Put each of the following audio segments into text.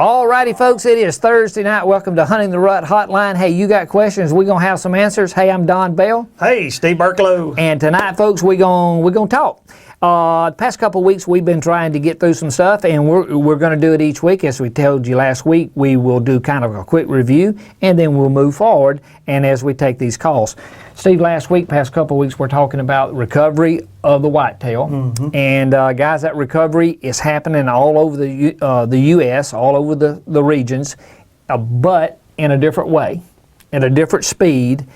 Alrighty, folks, it is Thursday night. Welcome to Hunting the Rut Hotline. Hey, you got questions? We're going to have some answers. Hey, I'm Don Bell. Hey, Steve Burklow. And tonight, folks, we're gonna talk. The past couple of weeks, we've been trying to get through some stuff, and we're going to do it each week. As we told you last week, we will do kind of a quick review, and then we'll move forward, and as we take these calls. Steve, last week, past couple of weeks, we're talking about recovery of the whitetail. Mm-hmm. And guys, that recovery is happening all over the U.S., all over the regions, but in a different way, at a different speed,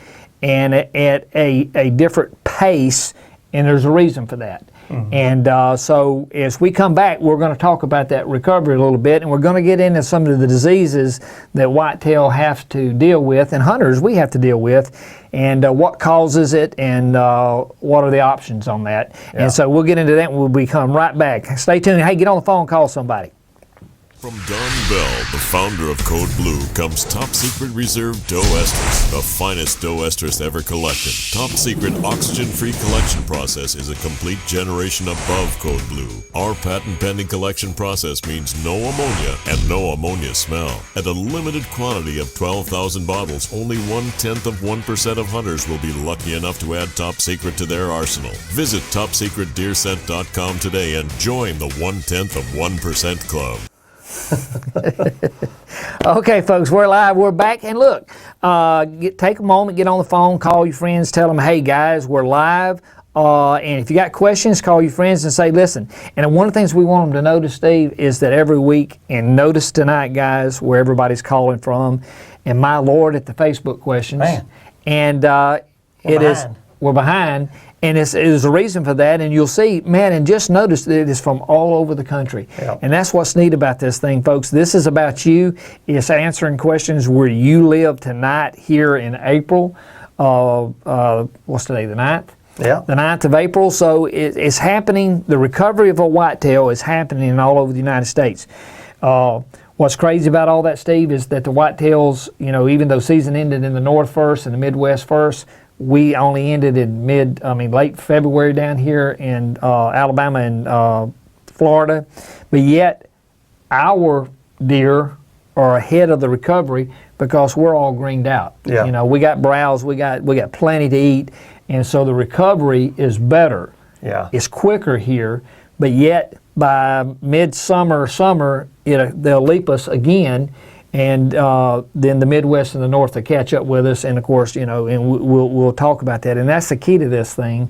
and at a different pace, and there's a reason for that. Mm-hmm. And so as we come back, we're going to talk about that recovery a little bit, and we're going to get into some of the diseases that whitetail have to deal with, and hunters we have to deal with, and what causes it, and what are the options on that. Yeah. And so we'll get into that, and we'll come right back. Stay tuned. Hey, get on the phone, call somebody. From Don Bell, the founder of Code Blue, comes Top Secret Reserve Doe Estrus, the finest doe estrus ever collected. Top Secret oxygen-free collection process is a complete generation above Code Blue. Our patent-pending collection process means no ammonia and no ammonia smell. At a limited quantity of 12,000 bottles, only 1/10% of hunters will be lucky enough to add Top Secret to their arsenal. Visit TopSecretDeerScent.com today and join the 1/10% club. Okay, folks, we're live, we're back, and look, take a moment, get on the phone, call your friends, tell them, hey guys, we're live, and if you got questions, call your friends and say, listen. And one of the things we want them to notice, Steve, is that every week, and notice tonight, guys, where everybody's calling from, and my Lord at the Facebook questions, man. And we're behind. And there's a reason for that, and you'll see, man, and just notice that it is from all over the country. Yep. And that's what's neat about this thing, folks. This is about you. It's answering questions where you live tonight here in April. What's today, the 9th? Yeah. The 9th of April. So it's happening. The recovery of a whitetail is happening all over the United States. What's crazy about all that, Steve, is that the whitetails, you know, even though season ended in the North first and the Midwest first, we only ended in late February down here in Alabama and Florida, but yet our deer are ahead of the recovery because we're all greened out. Yeah. You know, we got browse, we got plenty to eat, and so the recovery is better. Yeah. It's quicker here, but yet by midsummer, summer, they'll leap us again. And then the Midwest and the North will catch up with us, and of course, you know, and we'll talk about that. And that's the key to this thing,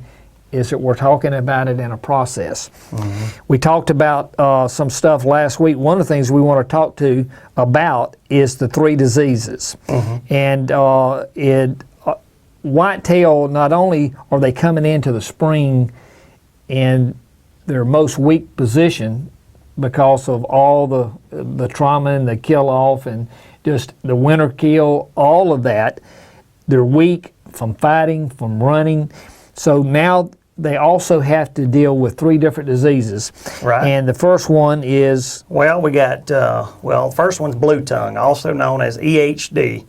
is that we're talking about it in a process. Mm-hmm. We talked about some stuff last week. One of the things we want to talk to about is the 3 diseases. Mm-hmm. And whitetail, not only are they coming into the spring in their most weak position, because of all the trauma and the kill off and just the winter kill, all of that, they're weak from fighting, from running. So now they also have to deal with 3 different diseases. Right. And the first one is? Well, we got, the first one's blue tongue, also known as EHD.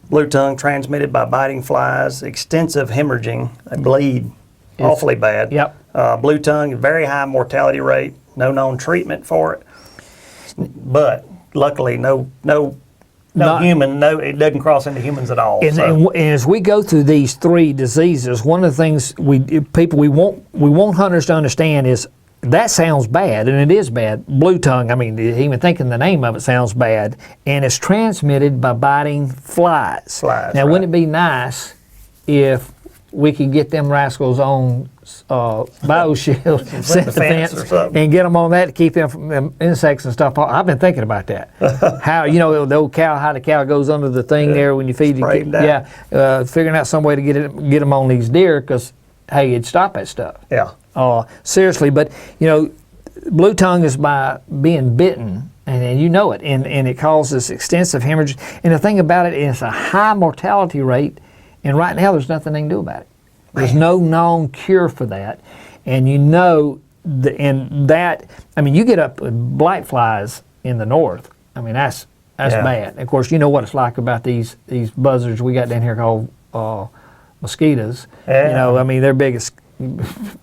Blue tongue transmitted by biting flies, extensive hemorrhaging, they bleed awfully bad. Yep. Blue tongue, very high mortality rate. No known treatment for it, but luckily it doesn't cross into humans at all. And as we go through these 3 diseases, one of the things we want hunters to understand is that sounds bad, and it is bad. Blue tongue, I mean, even thinking the name of it sounds bad, and it's transmitted by biting flies. Now, wouldn't it be nice if we could get them rascals on bioshield, set the fence, and get them on that to keep them from insects and stuff. I've been thinking about that. How, you know, the old cow, how the cow goes under the thing there when you feed it. Figuring out some way to get them on these deer, because, hey, it'd stop that stuff. Yeah. Seriously, but, you know, blue tongue is by being bitten, and you know it, and it causes extensive hemorrhage. And the thing about it is a high mortality rate, and right now there's nothing they can do about it. There's no known cure for that. And you know, you get up with blight flies in the north. I mean, that's bad. Of course, you know what it's like about these buzzards we got down here called mosquitoes. Yeah. You know, I mean, they're big as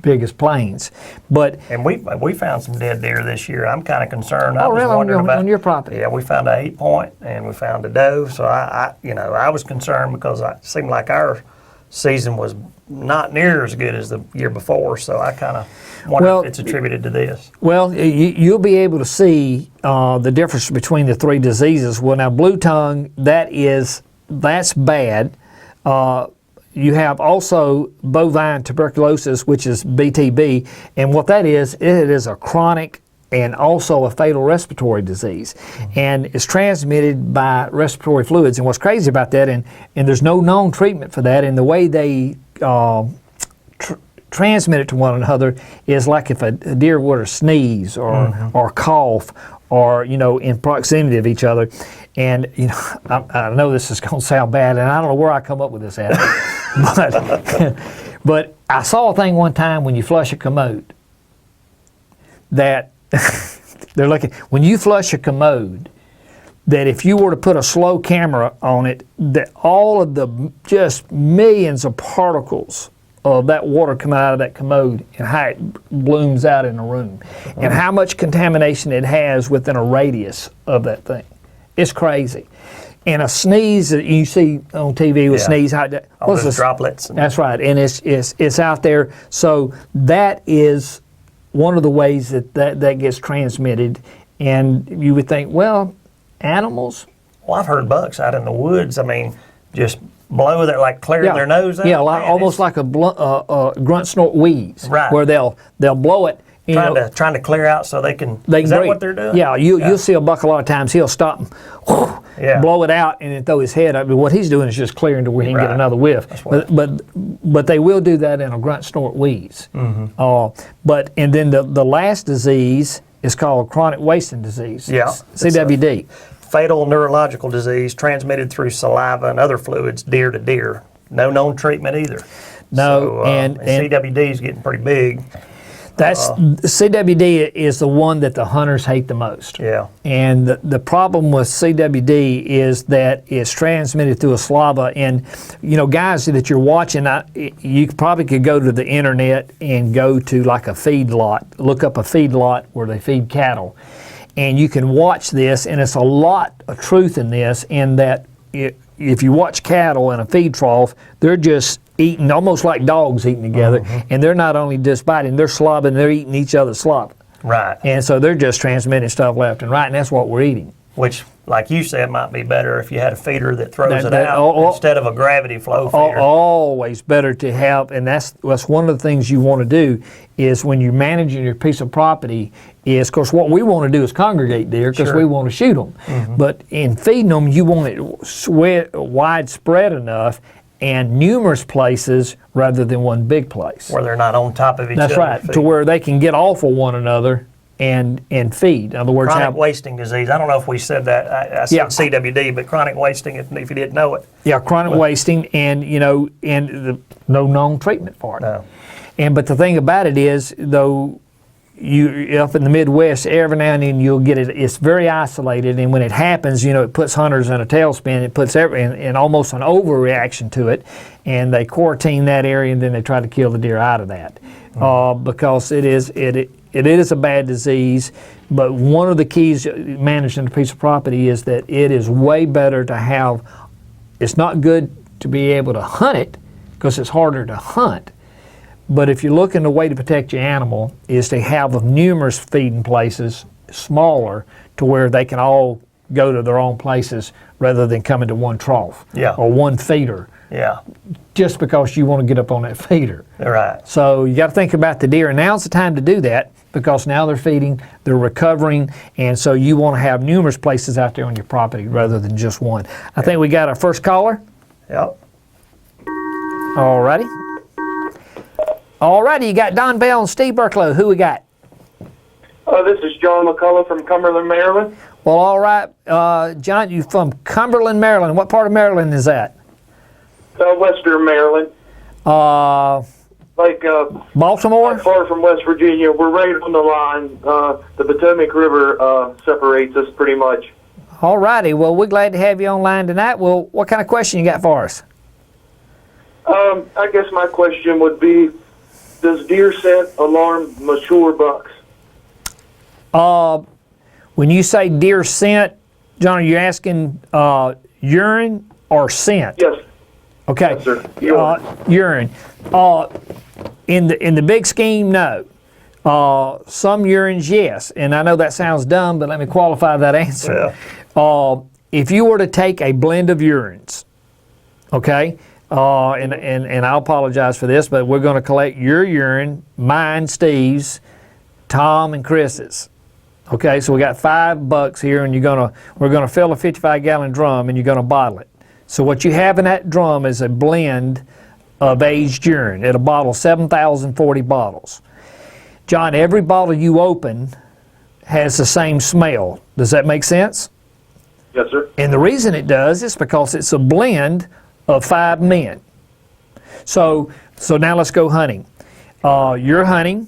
big as planes. But And we found some dead deer this year. I'm kind of concerned. I oh, was really? wondering about On your property? Yeah, we found an 8-point and we found a doe. So I was concerned because it seemed like our season was not near as good as the year before. So I kind of wonder if it's attributed to this. Well, you'll be able to see the difference between the three diseases. Well, now blue tongue, that's bad. You have also bovine tuberculosis, which is BTB, and what that is, it is a chronic and also a fatal respiratory disease, and it's transmitted by respiratory fluids. And what's crazy about that, and there's no known treatment for that, and the way they transmit it to one another is like if a deer were to sneeze or cough, or in proximity of each other. And I know this is going to sound bad, and I don't know where I come up with this at, but I saw a thing one time when you flush a commode that they're looking, when you flush a commode, that if you were to put a slow camera on it, that all of the just millions of particles of that water coming out of that commode and how it blooms out in a room, and how much contamination it has within a radius of that thing. It's crazy. And a sneeze that you see on TV with sneeze, all those droplets. That's right, and it's out there. So that is one of the ways that gets transmitted. And you would think, well, animals. Well, I've heard bucks out in the woods. I mean, just blow their, like clearing their nose out. Yeah, almost like a grunt, snort, wheeze. Right. Where they'll blow it. Trying to clear out so they can is that breathe. what they're doing? Yeah, you'll see a buck a lot of times. He'll stop and blow it out and then throw his head up. But what he's doing is just clearing to where he can get another whiff. But they will do that in a grunt, snort, wheeze. And then the last disease is called chronic wasting disease. Yeah, CWD. Fatal neurological disease transmitted through saliva and other fluids, deer to deer. No known treatment either. No, so, and CWD is getting pretty big. That's CWD is the one that the hunters hate the most. Yeah. And the problem with CWD is that it's transmitted through a saliva. And guys that you're watching, you probably could go to the internet and go to like a feed lot, look up a feed lot where they feed cattle, and you can watch this. And it's a lot of truth in this, in that if you watch cattle in a feed trough, they're just eating almost like dogs eating together, and they're not only just biting, they're slobbing, they're eating each other's slop. Right. And so they're just transmitting stuff left and right, and that's what we're eating. Which, like you said, might be better if you had a feeder that throws it out instead of a gravity flow feeder. Always better to have, and that's one of the things you want to do is when you're managing your piece of property is, of course, what we want to do is congregate deer because we want to shoot them. But in feeding them, you want it widespread enough and numerous places rather than one big place. Where they're not on top of each other. That's right, to where they can get off of one another and feed. In other words, chronic wasting disease. I don't know if we said that. I said CWD, but chronic wasting, if you didn't know it. Yeah, chronic wasting, and no known treatment for it. No. But the thing about it is, though, you up in the Midwest, every now and then you'll get it. It's very isolated, and when it happens, it puts hunters in a tailspin. It puts in almost an overreaction to it, and they quarantine that area, and then they try to kill the deer out of that because it is a bad disease. But one of the keys managing a piece of property is that it is way better to have. It's not good to be able to hunt it because it's harder to hunt. But if you're looking a way to protect your animal is to have numerous feeding places, smaller, to where they can all go to their own places rather than coming to one trough or one feeder. Yeah. Just because you want to get up on that feeder. Right. So you got to think about the deer, and now's the time to do that because now they're feeding, they're recovering, and so you want to have numerous places out there on your property rather than just one. I think we got our first caller. Yep. All righty, you got Don Bell and Steve Burklow. Who we got? This is John McCullough from Cumberland, Maryland. Well, all right, John, you from Cumberland, Maryland. What part of Maryland is that? Western Maryland. Baltimore? Not far from West Virginia. We're right on the line. The Potomac River separates us pretty much. All righty. Well, we're glad to have you online tonight. Well, what kind of question you got for us? I guess my question would be, Does deer scent alarm mature bucks? When you say deer scent, John, are you asking urine or scent? Yes. Okay. Yes, sir. Urine. In the big scheme, no. Some urines, yes. And I know that sounds dumb, but let me qualify that answer. Yeah. If you were to take a blend of urines, okay, and I apologize for this, but we're going to collect your urine, mine, Steve's, Tom, and Chris's. Okay, so we got 5 bucks here, and we're gonna fill a 55-gallon drum, and you're gonna bottle it. So what you have in that drum is a blend of aged urine. It'll bottle 7,040 bottles. John, every bottle you open has the same smell. Does that make sense? Yes, sir. And the reason it does is because it's a blend of 5 men. So now let's go hunting. You're hunting.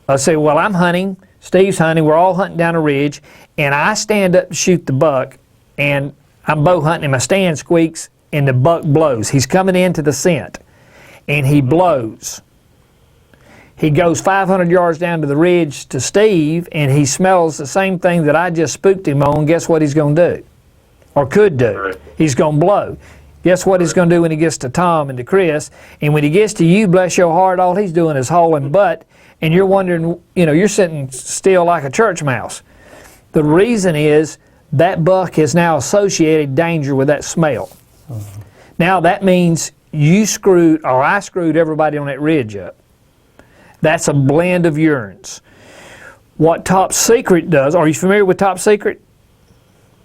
I say, well, I'm hunting. Steve's hunting. We're all hunting down a ridge, and I stand up to shoot the buck, and I'm bow hunting, and my stand squeaks, and the buck blows. He's coming into the scent, and he blows. He goes 500 yards down to the ridge to Steve, and he smells the same thing that I just spooked him on. Guess what he's going to do? Or could do? Right. He's going to blow. Guess what he's going to do when he gets to Tom and to Chris? And when he gets to you, bless your heart, all he's doing is hauling butt, and you're wondering, you're sitting still like a church mouse. The reason is that buck has now associated danger with that smell. Mm-hmm. Now that means I screwed everybody on that ridge up. That's a blend of urines. What Top Secret does, are you familiar with Top Secret?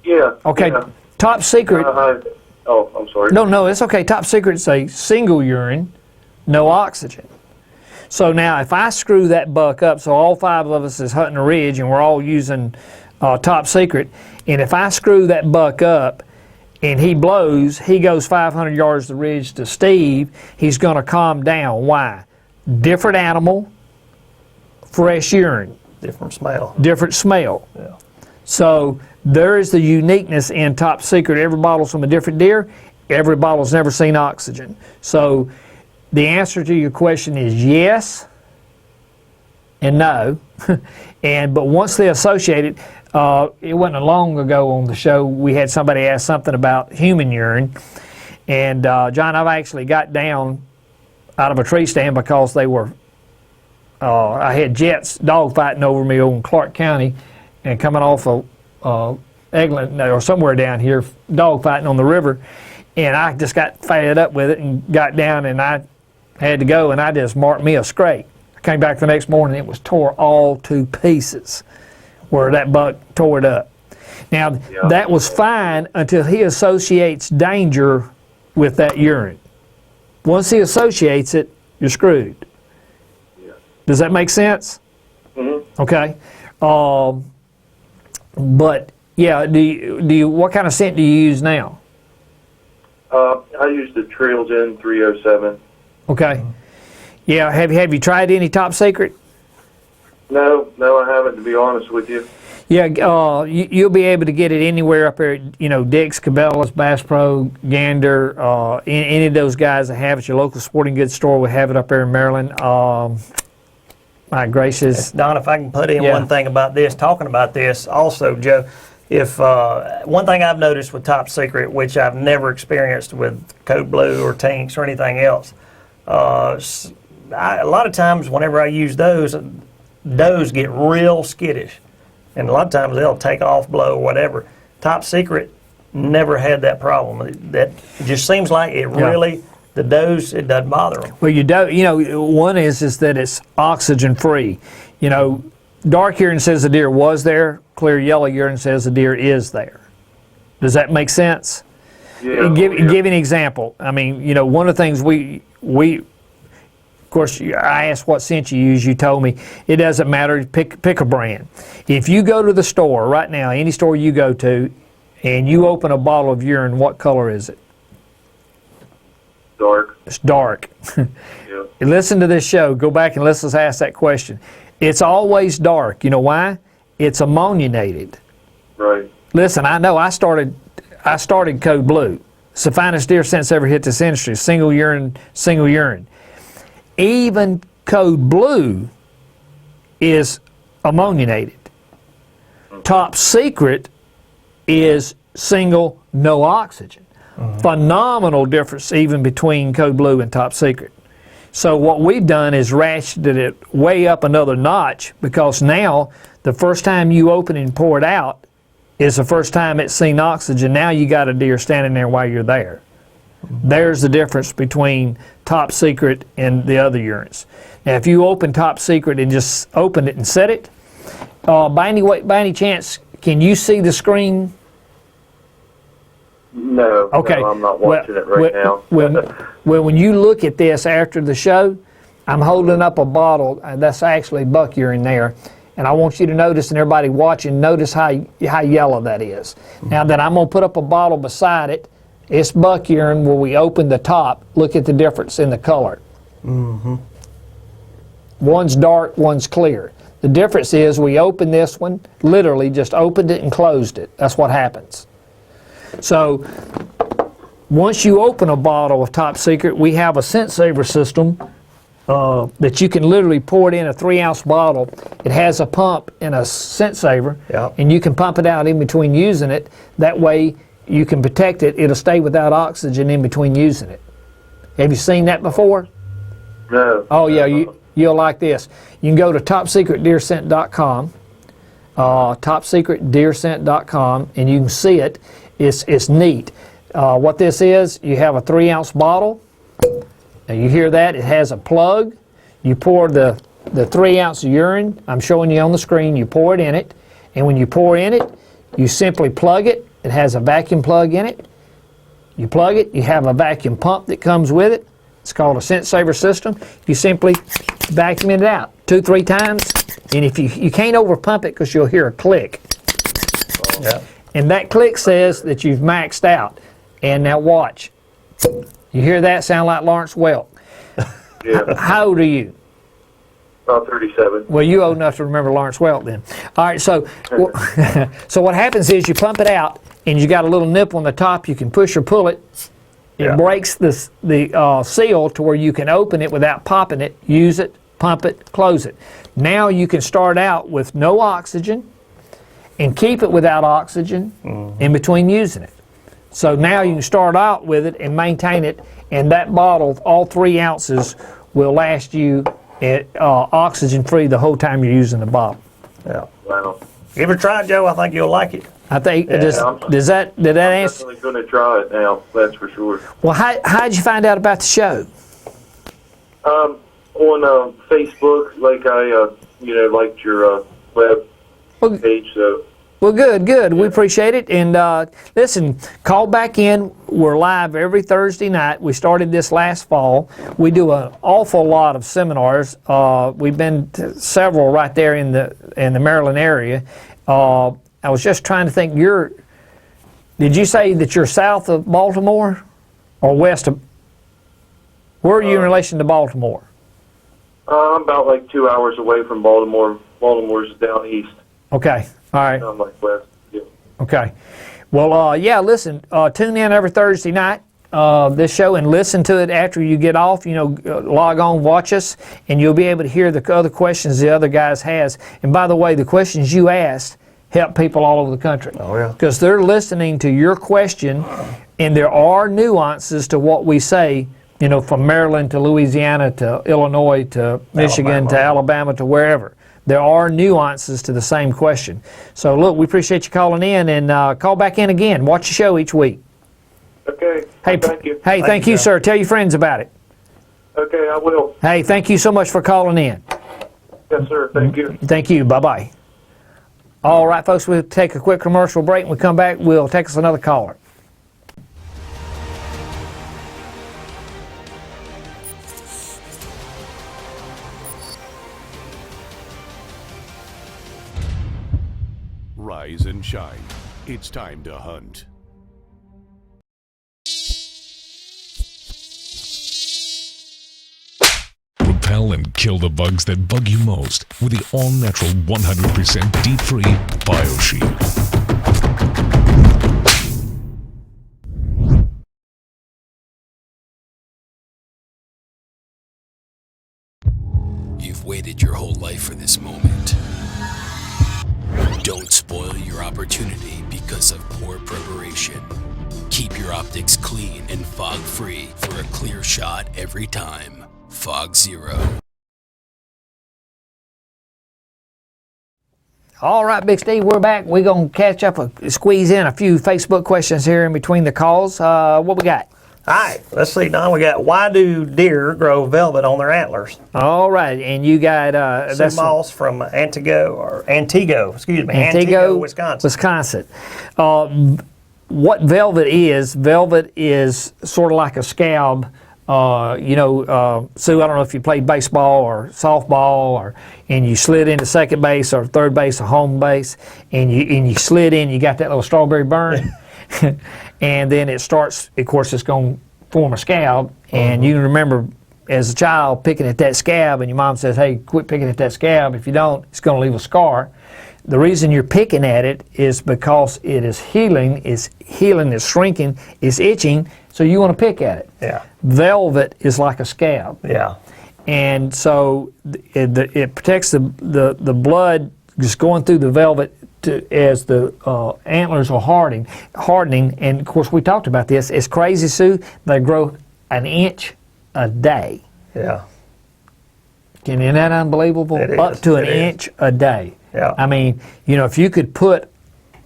Yeah. Okay, Yeah. Top Secret. I'm sorry. No, it's okay. Top Secret's a single urine, no oxygen. So now if I screw that buck up, so all 5 of us is hunting a ridge and we're all using Top Secret, and if I screw that buck up and he blows, he goes 500 yards the ridge to Steve, he's going to calm down. Why? Different animal, fresh urine. Different smell. Different smell. Yeah. So there is the uniqueness in Top Secret. Every bottle's from a different deer. Every bottle's never seen oxygen. So the answer to your question is yes and no. But once they associate it, it wasn't long ago on the show we had somebody ask something about human urine. And John, I've actually got down out of a tree stand because they were, I had jets dogfighting over me over in Clark County and coming off of Egland or somewhere down here, dogfighting on the river. And I just got fed up with it and got down, and I had to go, and I just marked me a scrape. I came back the next morning, and it was tore all to pieces where that buck tore it up. Now, that was fine until he associates danger with that urine. Once he associates it, you're screwed. Yeah. Does that make sense? Mm-hmm. Okay. But yeah, do you? What kind of scent do you use now? I use the Trail Gen 307. Okay. Yeah. Have you tried any Top Secret? No, I haven't, to be honest with you. Yeah. You'll be able to get it anywhere up there. Dick's, Cabela's, Bass Pro, Gander, any of those guys that have it. Your local sporting goods store will have it up there in Maryland. My gracious. Don, if I can put in one thing about this, talking about this also, Joe, if one thing I've noticed with Top Secret, which I've never experienced with Code Blue or Tinks or anything else, a lot of times whenever I use those, does get real skittish. And a lot of times they'll take off, blow, whatever. Top Secret never had that problem. That just seems like it really, the does, it doesn't bother them. Well, one is that it's oxygen free. Dark urine says the deer was there. Clear yellow urine says the deer is there. Does that make sense? Yeah. Give an example. I mean, one of the things we of course, I asked what scent you use. You told me it doesn't matter. Pick a brand. If you go to the store right now, any store you go to, and you open a bottle of urine, what color is it? Dark. It's dark. Yeah. Listen to this show. Go back and let's ask that question. It's always dark. You know why? It's ammoniated. Right. Listen, I know. I started Code Blue. It's the finest deer scents ever hit this industry. Single urine. Even Code Blue is ammoniated. Top Secret is single, no oxygen. Phenomenal difference even between Code Blue and Top Secret. So what we've done is ratcheted it way up another notch, because now the first time you open and pour it out is the first time it's seen oxygen. Now you got a deer standing there while you're there. There's the difference between Top Secret and the other urines. Now if you open Top Secret and just open it and set it, by any chance, can you see the screen? No, Okay. no, I'm not watching it right now. Well, when you look at this after the show, I'm holding up a bottle that's actually buck urine there, and I want you to notice, and everybody watching, notice how yellow that is. Now then, I'm going to put up a bottle beside it. It's buck urine where we open the top. Look at the difference in the color. One's dark, one's clear. The difference is we opened this one, literally just opened it and closed it. That's what happens. So once you open a bottle of Top Secret, we have a scent saver system that you can literally pour it in a 3-ounce bottle. It has a pump and a scent saver, and you can pump it out in between using it. That way you can protect it. It'll stay without oxygen in between using it. Have you seen that before? No. Oh yeah, you'll like this. You can go to topsecretdeerscent.com, topsecretdeerscent.com, and you can see it. It's neat. What this is, you have a 3-ounce bottle. Now you hear that? It has a plug. You pour the 3-ounce urine. I'm showing you on the screen. You pour it in it, and when you pour in it, you simply plug it. It has a vacuum plug in it. You plug it. You have a vacuum pump that comes with it. It's called a scent saver system. You simply vacuum it out 2-3 times, and if you can't over pump it because you'll hear a click. And that click says that you've maxed out. And now watch. You hear that? Sound like Lawrence Welk. Yeah. How old are you? About 37. Well, you old enough to remember Lawrence Welk then. All right, so so what happens is you pump it out, and you got a little nipple on the top. You can push or pull it. It breaks the seal to where you can open it without popping it, use it, pump it, close it. Now you can start out with no oxygen and keep it without oxygen in between using it. So now you can start out with it and maintain it, and that bottle, all 3 ounces, will last you oxygen-free the whole time you're using the bottle. Yeah. Wow. You ever tried, Joe? I think you'll like it. I think, did that I'm answer? definitely going to try it now, that's for sure. Well, how'd you find out about the show? On Facebook, like I, liked your web page, so. Well, good. We appreciate it. And listen, call back in. We're live every Thursday night. We started this last fall. We do an awful lot of seminars. We've been to several right there in the Maryland area. I was just trying to think. Did you say that you're south of Baltimore or west of? Where are you in relation to Baltimore? I'm about like 2 hours away from Baltimore. Baltimore's down east. Okay. All right. I'm like west. Yeah. Okay. Well, listen, tune in every Thursday night, this show, and listen to it after you get off. Log on, watch us, and you'll be able to hear the other questions the other guys has. And by the way, the questions you asked help people all over the country. Oh, yeah. Because they're listening to your question, and there are nuances to what we say, from Maryland to Louisiana to Illinois to Michigan to Alabama to wherever. There are nuances to the same question. So, look, we appreciate you calling in, and call back in again. Watch the show each week. Okay. Hey, thank you. Hey, thank you, sir. Tell your friends about it. Okay, I will. Hey, thank you so much for calling in. Yes, sir. Thank you. Thank you. Bye-bye. All right, folks, we'll take a quick commercial break. When we come back, we'll take us another caller. Rise and shine. It's time to hunt. Repel and kill the bugs that bug you most with the all-natural 100% deep-free BioShield. You've waited your whole life for this moment. Don't spoil your opportunity because of poor preparation. Keep your optics clean and fog-free for a clear shot every time. Fog Zero. All right, Big Steve, we're back. We're going to catch up, squeeze in a few Facebook questions here in between the calls. What we got? All right, let's see, Don. We got, why do deer grow velvet on their antlers? All right, and you got Sue Moss from Antigo, Wisconsin. What velvet is sort of like a scab. Sue, I don't know if you played baseball or softball, and you slid into second base or third base or home base, and you slid in, you got that little strawberry burn. And then it starts, of course, it's going to form a scab. And you can remember as a child picking at that scab, and your mom says, hey, quit picking at that scab. If you don't, it's going to leave a scar. The reason you're picking at it is because it is healing, it's shrinking, it's itching, so you want to pick at it. Yeah. Velvet is like a scab. Yeah. And so it protects the blood just going through the velvet as the antlers are hardening, and of course we talked about this. It's crazy, Sue. They grow an inch a day. Yeah. Isn't that unbelievable? It Up is. to an It is. inch a day. Yeah. I mean, if you could put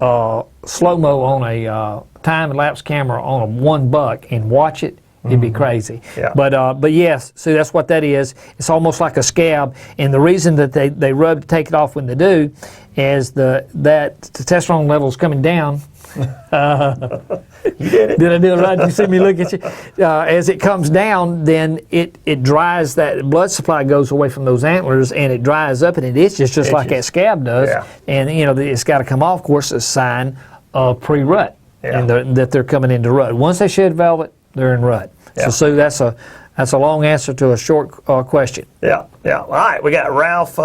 slow-mo on a time-lapse camera on one buck and watch it, it'd be crazy. Yeah. But yes, so that's what that is. It's almost like a scab, and the reason that they rub to take it off when they do is that testosterone level's coming down. You did it. Did I do it right? Did you see me look at you? As it comes down, then it dries, that blood supply goes away from those antlers, and it dries up, and it itches just like that scab does. Yeah. And it's got to come off. Of course, a sign of pre-rut, Yeah. and that they're coming into rut. Once they shed velvet, they're in rut. Yeah. So Sue, that's a long answer to a short question. Yeah. All right, we got Ralph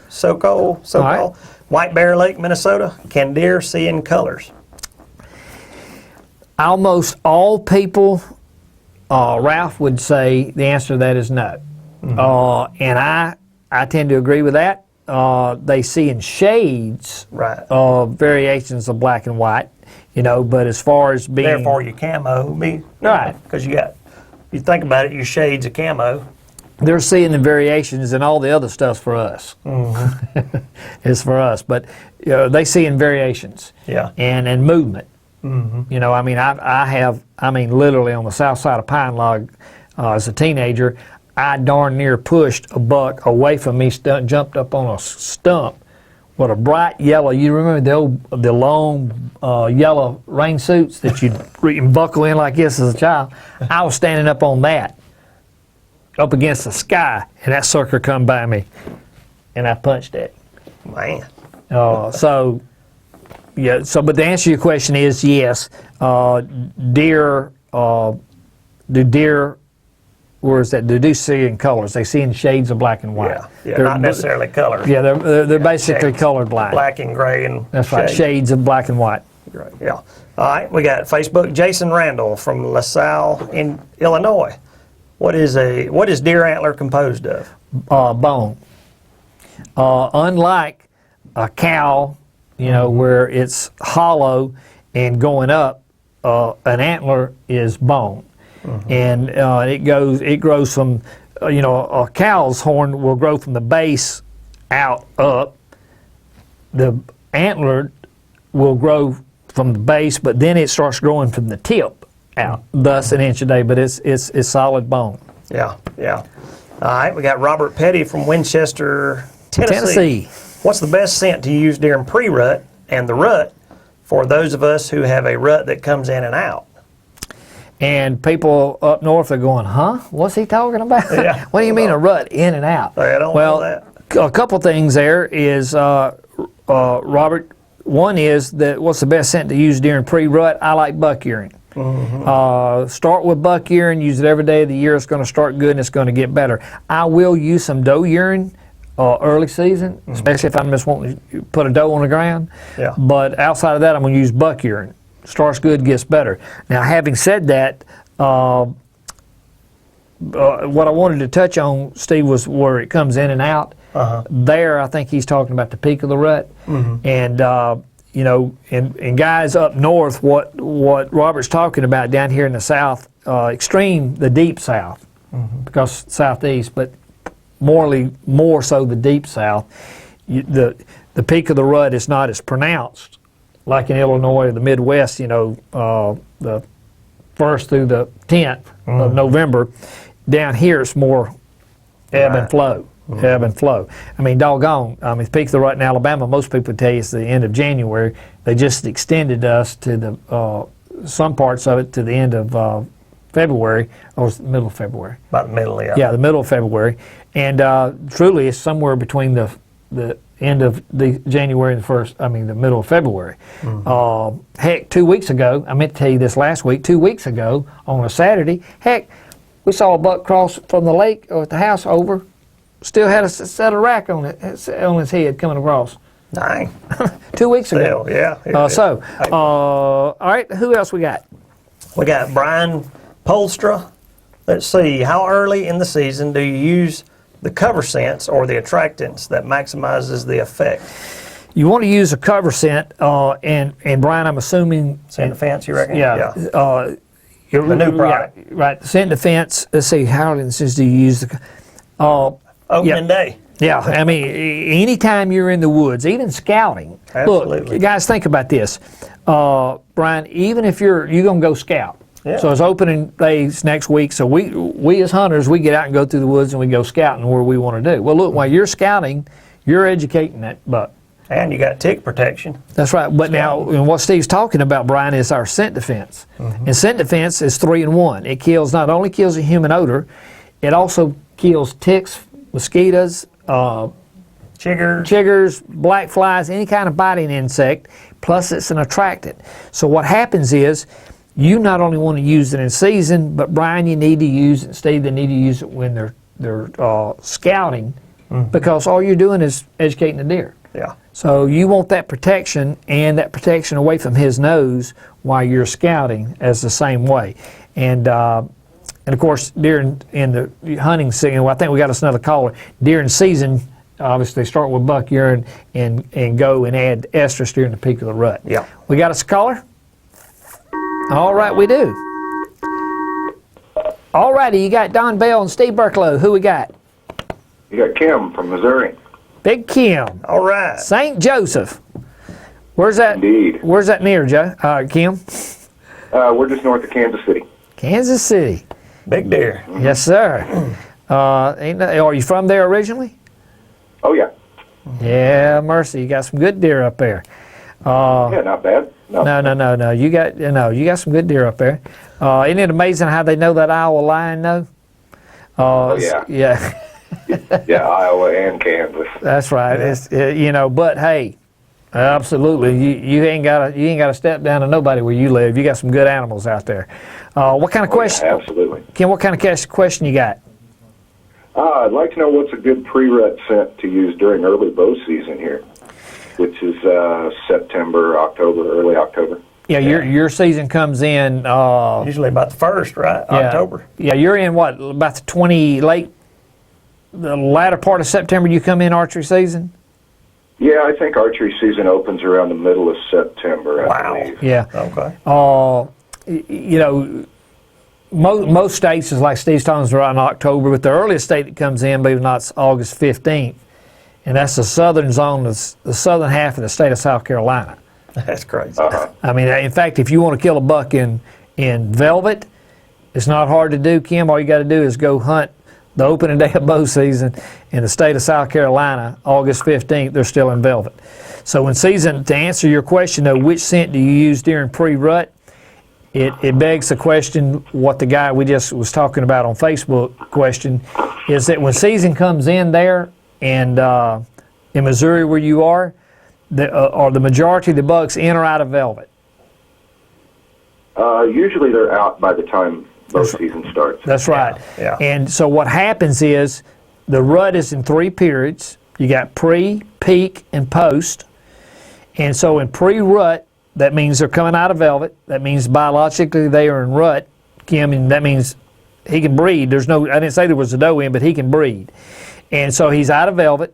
Sokol, right. White Bear Lake, Minnesota. Can deer see in colors? Almost all people, Ralph would say the answer to that is no. And I tend to agree with that. They see in shades Right. variations of black and white, but as far as being... Therefore, your camo would be Right. because you think about it, your shades of camo. They're seeing the variations, and all the other stuff's for us. It's for us. But they see in variations. Yeah. And movement. I mean, literally on the south side of Pine Log as a teenager, I darn near pushed a buck away from me, jumped up on a stump with a bright yellow. You remember the long yellow rain suits that you'd buckle in like this as a child? I was standing up on that, up against the sky, and that sucker come by me, and I punched it. Man. But the answer to your question is yes. Deer, do deer see in colors? They see in shades of black and white. Yeah, not necessarily colors. Yeah, they're basically shades. color blind. Black and gray and That's right, shades of black and white. Right. Yeah. All right, we got Facebook. Jason Randall from LaSalle in Illinois. What is deer antler composed of? Bone. Unlike a cow, where it's hollow and going up, an antler is bone. And it grows from, a cow's horn will grow from the base out up. The antler will grow from the base, but then it starts growing from the tip out, thus an inch a day, but it's solid bone. Yeah. All right, we got Robert Petty from Winchester, Tennessee. What's the best scent to use during pre-rut and the rut for those of us who have a rut that comes in and out? And people up north are going, huh? What's he talking about? Yeah. What do you mean a rut in and out? I don't know that. A couple things there is, Robert, one is that what's the best scent to use during pre-rut? I like buck urine. Start with buck urine, use it every day of the year. It's going to start good and it's going to get better. I will use some doe urine early season, especially if I'm just wanting to put a doe on the ground. Yeah. But outside of that, I'm going to use buck urine. Starts good, gets better. Now, having said that, what I wanted to touch on, Steve, was where it comes in and out. There, I think he's talking about the peak of the rut. And, and guys up north, what Robert's talking about down here in the south, extreme, the deep south, because southeast, but more so the deep south, the peak of the rut is not as pronounced like in Illinois or the Midwest, the 1st through the 10th of November. Down here it's more ebb and flow. Ebb and flow. I mean, doggone. I mean, the peak of the rut in Alabama, most people would tell you it's the end of January. They just extended us to the some parts of it to the end of February, or the middle of February. About the middle, yeah. Yeah, the middle of February. And truly it's somewhere between the end of the January and the middle of February. Heck, 2 weeks ago, I meant to tell you this last week, 2 weeks ago on a Saturday, heck, we saw a buck cross from the lake or at the house over, still had a set of rack on his head coming across. Dang. 2 weeks ago. Still, yeah. All right, who else we got? We got Brian Polstra. Let's see, how early in the season do you use the cover scents or the attractants that maximizes the effect? You want to use a cover scent, and Brian, I'm assuming... Scent defense, you reckon? Yeah. The new product. Right, scent defense. Let's see, how many instances do you use the... Opening day. Yeah, I mean, anytime you're in the woods, even scouting. Absolutely. Look, guys, think about this. Brian, even if you're going to go scout, so it's opening days next week, so we as hunters, we get out and go through the woods and we go scouting where we want to do. Well, look, while you're scouting, you're educating that buck. And you got tick protection. That's right. But now, what Steve's talking about, Brian, is our scent defense. And scent defense is 3-in-1. It not only kills a human odor, it also kills ticks, mosquitoes, chiggers, black flies, any kind of biting insect, plus it's an attractant. So what happens is, you not only want to use it in season, but Brian, you need to use it, Steve, they need to use it when they're scouting, because all you're doing is educating the deer. Yeah. So you want that protection, and that protection away from his nose while you're scouting as the same way. And of course, during in the hunting season, well, I think we got us another caller. During season, obviously start with buck urine and go and add estrus during the peak of the rut. Yeah. We got us a caller? All right, we do. All righty, you got Don Bell and Steve Burklow. Who we got? You got Kim from Missouri. Big Kim. All right. St. Joseph. Where's that? Indeed. Where's that near, Kim? We're just north of Kansas City. Kansas City. Big deer. Yes, sir. Are you from there originally? Oh, yeah. Yeah, mercy. You got some good deer up there. Yeah, not bad. No. You got some good deer up there. Isn't it amazing how they know that Iowa line, though? Oh, yeah. Yeah. Yeah, Iowa and Kansas. That's right. It's but hey, absolutely, you ain't got to step down to nobody where you live. You got some good animals out there. What kind of question? Yeah, absolutely. Kim, what kind of question you got? I'd like to know what's a good pre-rut scent to use during early bow season here, which is September, October, early October. Yeah, your season comes in usually about the 1st, right? Yeah, October. Yeah, you're in what, about the latter part of September you come in archery season? Yeah, I think archery season opens around the middle of September, I believe. Yeah. Okay. Most states is like Steve's talking about in October, but the earliest state that comes in, believe it or not, is August 15th. And that's the southern zone, the southern half of the state of South Carolina. That's crazy. I mean, in fact, if you want to kill a buck in velvet, it's not hard to do, Kim. All you got to do is go hunt the opening day of bow season in the state of South Carolina, August 15th, they're still in velvet. So in season, to answer your question, though, which scent do you use during pre-rut? It begs the question, what the guy we just was talking about on Facebook question, is that when season comes in there, and in Missouri where you are the majority of the bucks in or out of velvet? Usually they're out by the time bow season starts. That's right. Yeah. And so what happens is the rut is in 3 periods. You got pre, peak, and post. And so in pre-rut, that means they're coming out of velvet. That means biologically they are in rut, Kim, and that means he can breed. I didn't say there was a doe in, but he can breed. And so he's out of velvet,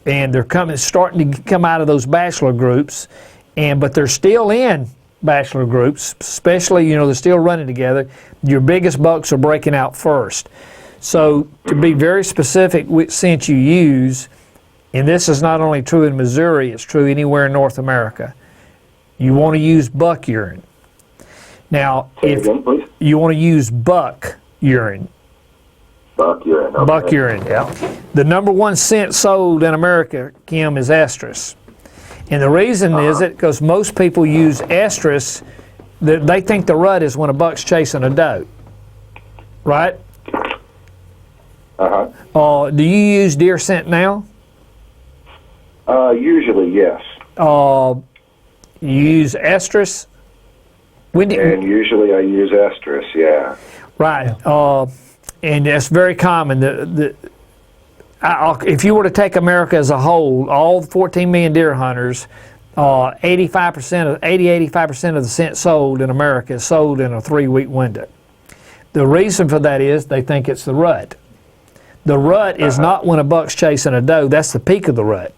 and they're starting to come out of those bachelor groups, but they're still in bachelor groups, especially, they're still running together. Your biggest bucks are breaking out first. So to be very specific which scent you use, and this is not only true in Missouri, it's true anywhere in North America, you want to use buck urine. Now, if you want to use buck urine. Buck urine. Okay. Buck urine. Yeah. The number one scent sold in America, Kim, is estrus. And the reason is it because most people use estrus, they think the rut is when a buck's chasing a doe. Right? Do you use deer scent now? Usually, yes. You use estrus? And usually I use estrus, yeah. Right. And that's very common. If you were to take America as a whole, all 14 million deer hunters, 85% of the scent sold in America is sold in a 3-week window. The reason for that is they think it's the rut. The rut is not when a buck's chasing a doe. That's the peak of the rut.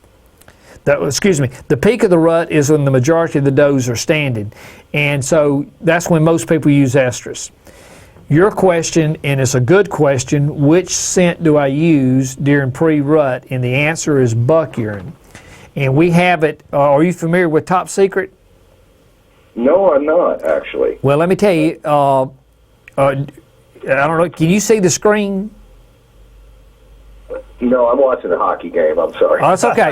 The peak of the rut is when the majority of the does are standing. And so that's when most people use estrus. Your question, and it's a good question, which scent do I use during pre-rut? And the answer is buck urine. And we have it, are you familiar with Top Secret? No, I'm not, actually. Well, let me tell you, I don't know, can you see the screen? No, I'm watching a hockey game. I'm sorry. Oh, that's okay.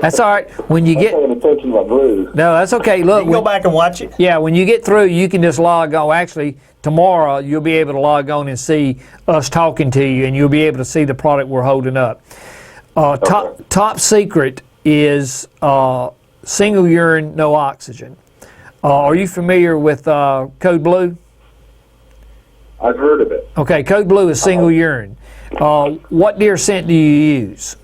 That's all right. When you get, I'm paying attention to my blues. No, that's okay. Look, You can go back and watch it. Yeah, when you get through, you can just log on. Actually, tomorrow you'll be able to log on and see us talking to you, and you'll be able to see the product we're holding up. Top Secret is single urine, no oxygen. Are you familiar with Code Blue? I've heard of it. Okay, Code Blue is single urine. What deer scent do you use?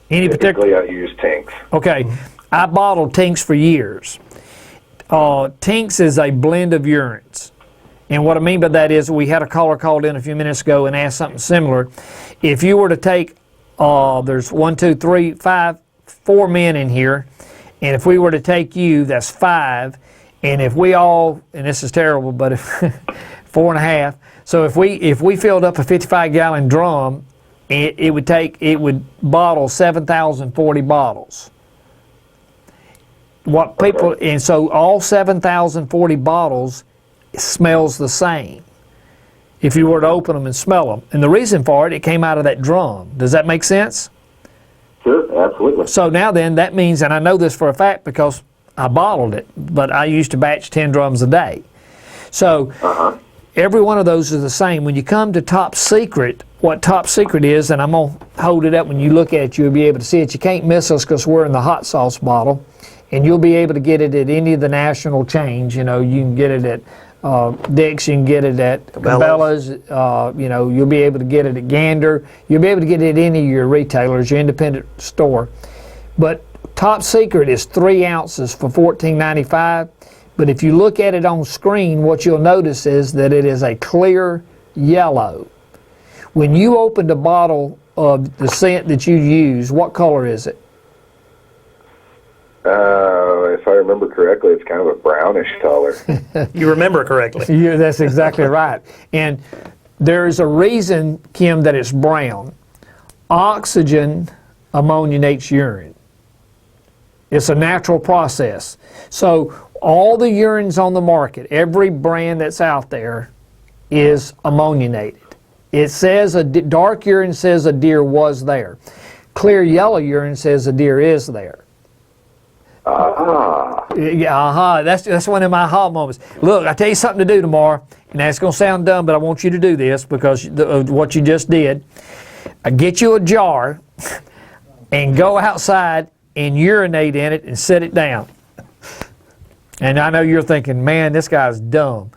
Any particular? Typically, I use Tinks. Okay, I bottled Tinks for years. Tinks is a blend of urines. And what I mean by that is we had a caller called in a few minutes ago and asked something similar. If you were to take, there's 1, 2, 3, 5, 4 men in here, and if we were to take you, that's 5, and if we all, and this is terrible, but if 4.5, so if we filled up a 55-gallon drum, it would bottle 7,040 bottles. And so all 7,040 bottles smells the same if you were to open them and smell them. And the reason for it came out of that drum. Does that make sense? Sure, absolutely. So now then, that means, and I know this for a fact because I bottled it, but I used to batch 10 drums a day. So every one of those is the same. When you come to Top Secret, what Top Secret is, and I'm going to hold it up when you look at it, you'll be able to see it. You can't miss us because we're in the hot sauce bottle. And you'll be able to get it at any of the national chains. You can get it at Dick's, you can get it at Cabela's. You'll be able to get it at Gander. You'll be able to get it at any of your retailers, your independent store. But Top Secret is 3 ounces for $14.95. But if you look at it on screen, what you'll notice is that it is a clear yellow. When you opened a bottle of the scent that you use, what color is it? If I remember correctly, it's kind of a brownish color. You remember correctly. Yeah, that's exactly right. And there's a reason, Kim, that it's brown. Oxygen ammoniates urine. It's a natural process. So all the urines on the market, every brand that's out there, is ammoniated. It says dark urine says a deer was there. Clear yellow urine says a deer is there. Yeah, that's one of my aha moments. Look, I tell you something to do tomorrow, and that's going to sound dumb, but I want you to do this because of what you just did. Get you a jar and go outside and urinate in it and set it down. And I know you're thinking, man, this guy's dumb.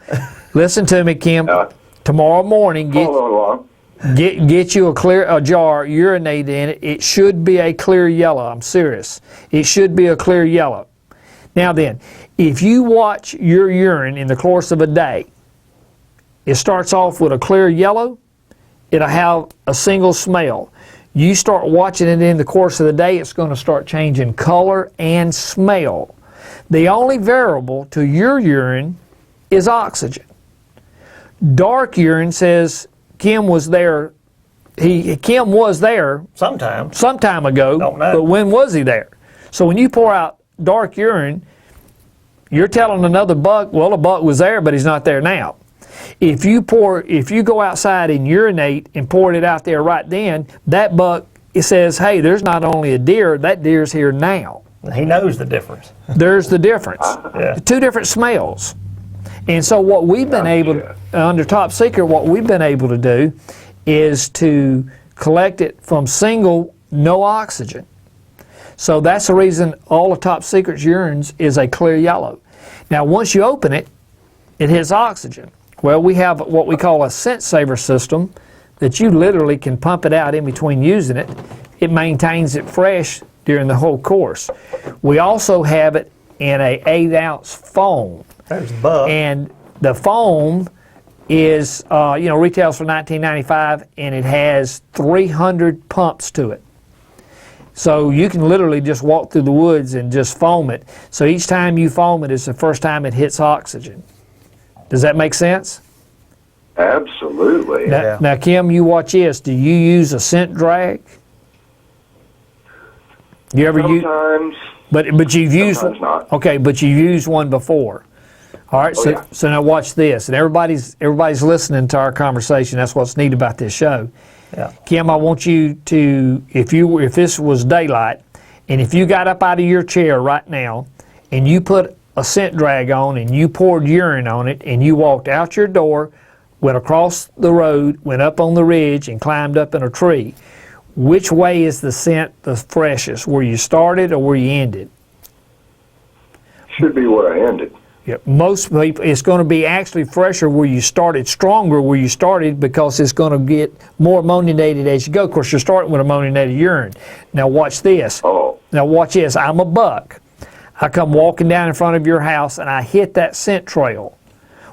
Listen to me, Kim. Tomorrow morning, get you a jar, urinate in it. It should be a clear yellow. I'm serious. It should be a clear yellow. Now then, if you watch your urine in the course of a day, It starts off with a clear yellow. It'll have a single smell. You start watching it in the course of the day, it's going to start changing color and smell. The only variable to your urine is oxygen. Dark urine says Kim was there. Kim was there some time ago, Don't know. but when was he there? So when you pour out dark urine, you're telling another buck, well, the buck was there, but he's not there now. If you go outside and urinate and pour it out there right then, that buck, it says, hey, there's not only a deer, that deer's here now. He knows the difference. There's the difference. Yeah. Two different smells. And so what we've been able, under Top Secret, what we've been able to do is to collect it from single, no oxygen. So that's the reason all of Top Secret's urines is a clear yellow. Now once you open it, it hits oxygen. Well, we have what we call a scent saver system that you literally can pump it out in between using it. It maintains it fresh during the whole course. We also have it in a 8-ounce foam. There's the buck. And the foam is, retails for $19.95, and it has 300 pumps to it. So you can literally just walk through the woods and just foam it. So each time you foam it is the first time it hits oxygen. Does that make sense? Absolutely. Now, Kim, you watch this. Do you use a scent drag? You ever use? Sometimes. But you've used. Sometimes not. Okay, but you've used one before. All right. So now watch this, and everybody's listening to our conversation. That's what's neat about this show. Yeah. Kim, I want you to, if this was daylight, and if you got up out of your chair right now, and you put a scent drag on, and you poured urine on it, and you walked out your door, went across the road, went up on the ridge, and climbed up in a tree, which way is the scent the freshest? Where you started or where you ended? Should be where I ended. Yeah, most people, it's going to be actually fresher where you started, stronger where you started, because it's going to get more ammoniated as you go. Of course, you're starting with ammoniated urine. Now watch this. Oh. Now watch this. I'm a buck. I come walking down in front of your house and I hit that scent trail.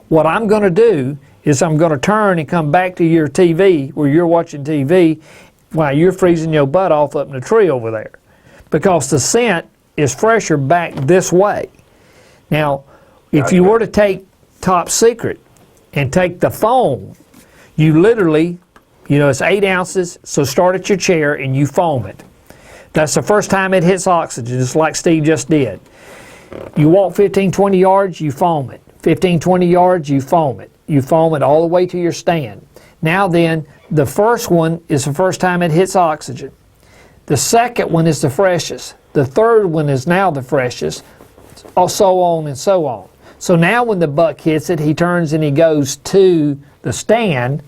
What I'm going to do is I'm going to turn and come back to your TV where you're watching TV while you're freezing your butt off up in the tree over there, because the scent is fresher back this way. Now, if you were to take Top Secret and take the foam, you literally, it's 8 ounces, so start at your chair and you foam it. That's the first time it hits oxygen, just like Steve just did. You walk 15, 20 yards, you foam it. 15, 20 yards, you foam it. You foam it all the way to your stand. Now then, the first one is the first time it hits oxygen. The second one is the freshest. The third one is now the freshest, so on and so on. So now when the buck hits it, he turns and he goes to the stand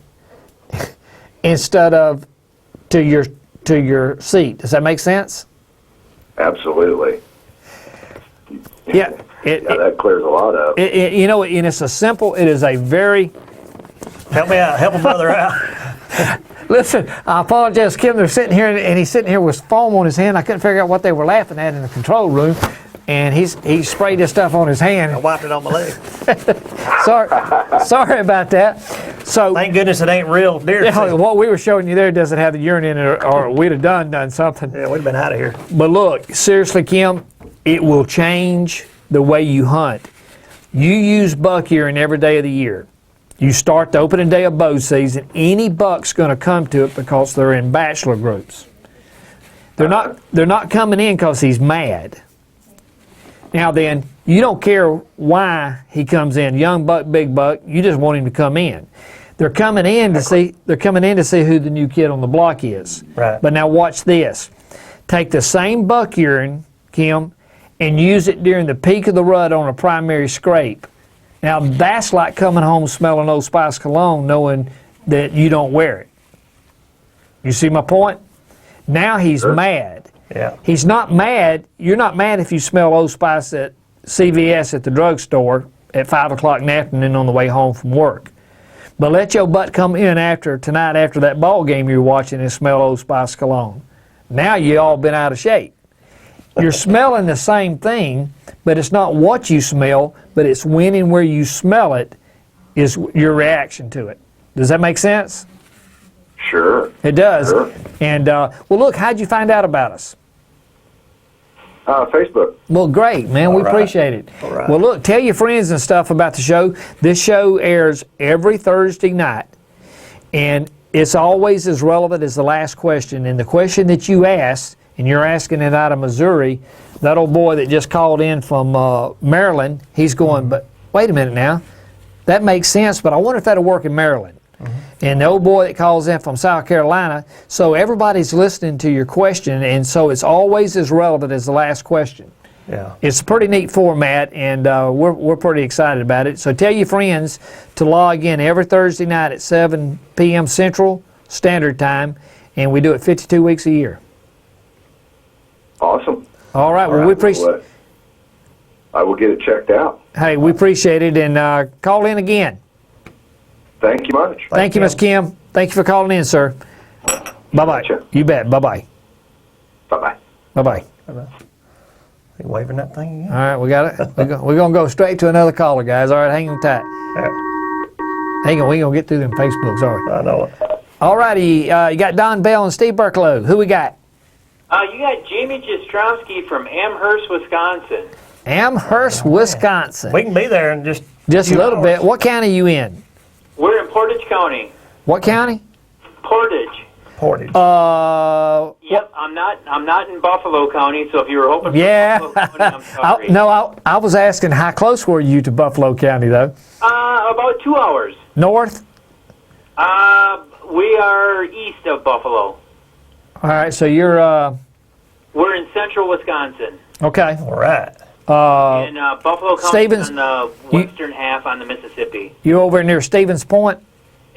instead of to your seat. Does that make sense? Absolutely. Yeah. That clears a lot up. And it's it is a very... Help me out. Help a brother out. Listen, I apologize, Kim. They're sitting here, and he's sitting here with foam on his hand. I couldn't figure out what they were laughing at in the control room. And he sprayed this stuff on his hand. I wiped it on my leg. Sorry about that. So thank goodness it ain't real deer. Yeah, what we were showing you there doesn't have the urine in it, or we'd have done something. Yeah, we'd have been out of here. But look, seriously, Kim, it will change the way you hunt. You use buck urine every day of the year. You start the opening day of bow season, any buck's going to come to it because they're in bachelor groups. They're not coming in because he's mad. Now then, you don't care why he comes in, young buck, big buck. You just want him to come in. They're coming in to see who the new kid on the block is. Right. But now watch this. Take the same buck urine, Kim, and use it during the peak of the rut on a primary scrape. Now that's like coming home smelling Old Spice cologne, knowing that you don't wear it. You see my point? Now he's mad. Yeah. He's not mad. You're not mad if you smell Old Spice at CVS at the drugstore at 5 o'clock in the afternoon on the way home from work. But let your butt come in tonight after that ball game you're watching and smell Old Spice cologne. Now you all been out of shape. You're smelling the same thing, but it's not what you smell, but it's when and where you smell it is your reaction to it. Does that make sense? Sure. It does. Sure. And, well, look, how'd you find out about us? Facebook. Well, great, man. We right. appreciate it. All right. Well, look, tell your friends and stuff about the show. This show airs every Thursday night, and it's always as relevant as the last question. And the question that you asked, and you're asking it out of Missouri, that old boy that just called in from Maryland, he's going, but wait a minute now. That makes sense, but I wonder if that'll work in Maryland. And the old boy that calls in from South Carolina, so everybody's listening to your question, and so it's always as relevant as the last question. Yeah. It's a pretty neat format, and we're pretty excited about it. So tell your friends to log in every Thursday night at 7 p.m. Central Standard Time, and we do it 52 weeks a year. Awesome. All right, well, we appreciate. I will get it checked out. Hey, we appreciate it, and call in again. Thank you much. Thank you, Ms. Kim. Thank you for calling in, sir. Bye-bye. Gotcha. You bet. Bye-bye. Bye-bye. Bye-bye. You waving that thing again? All right, we got it. We're going to go straight to another caller, guys. All right, hang on tight. Hang on, we're going to get through them Facebooks. All right. I know it. All righty, you got Don Bell and Steve Burklow. Who we got? You got Jamie Jastromski from Amherst, Wisconsin. Amherst, Wisconsin. We can be there in just Just a few little hours. bit. What county are you in? We're in Portage County. What county? Portage. Portage. Yep, I'm not in Buffalo County, so if you were hoping for Yeah. Buffalo County, I'm sorry. I was asking how close were you to Buffalo County, though? About 2 hours. North? We are east of Buffalo. All right, so you're, We're in central Wisconsin. okay. All right. In Buffalo County Stevens, on the western half on the Mississippi. You over near Stevens Point?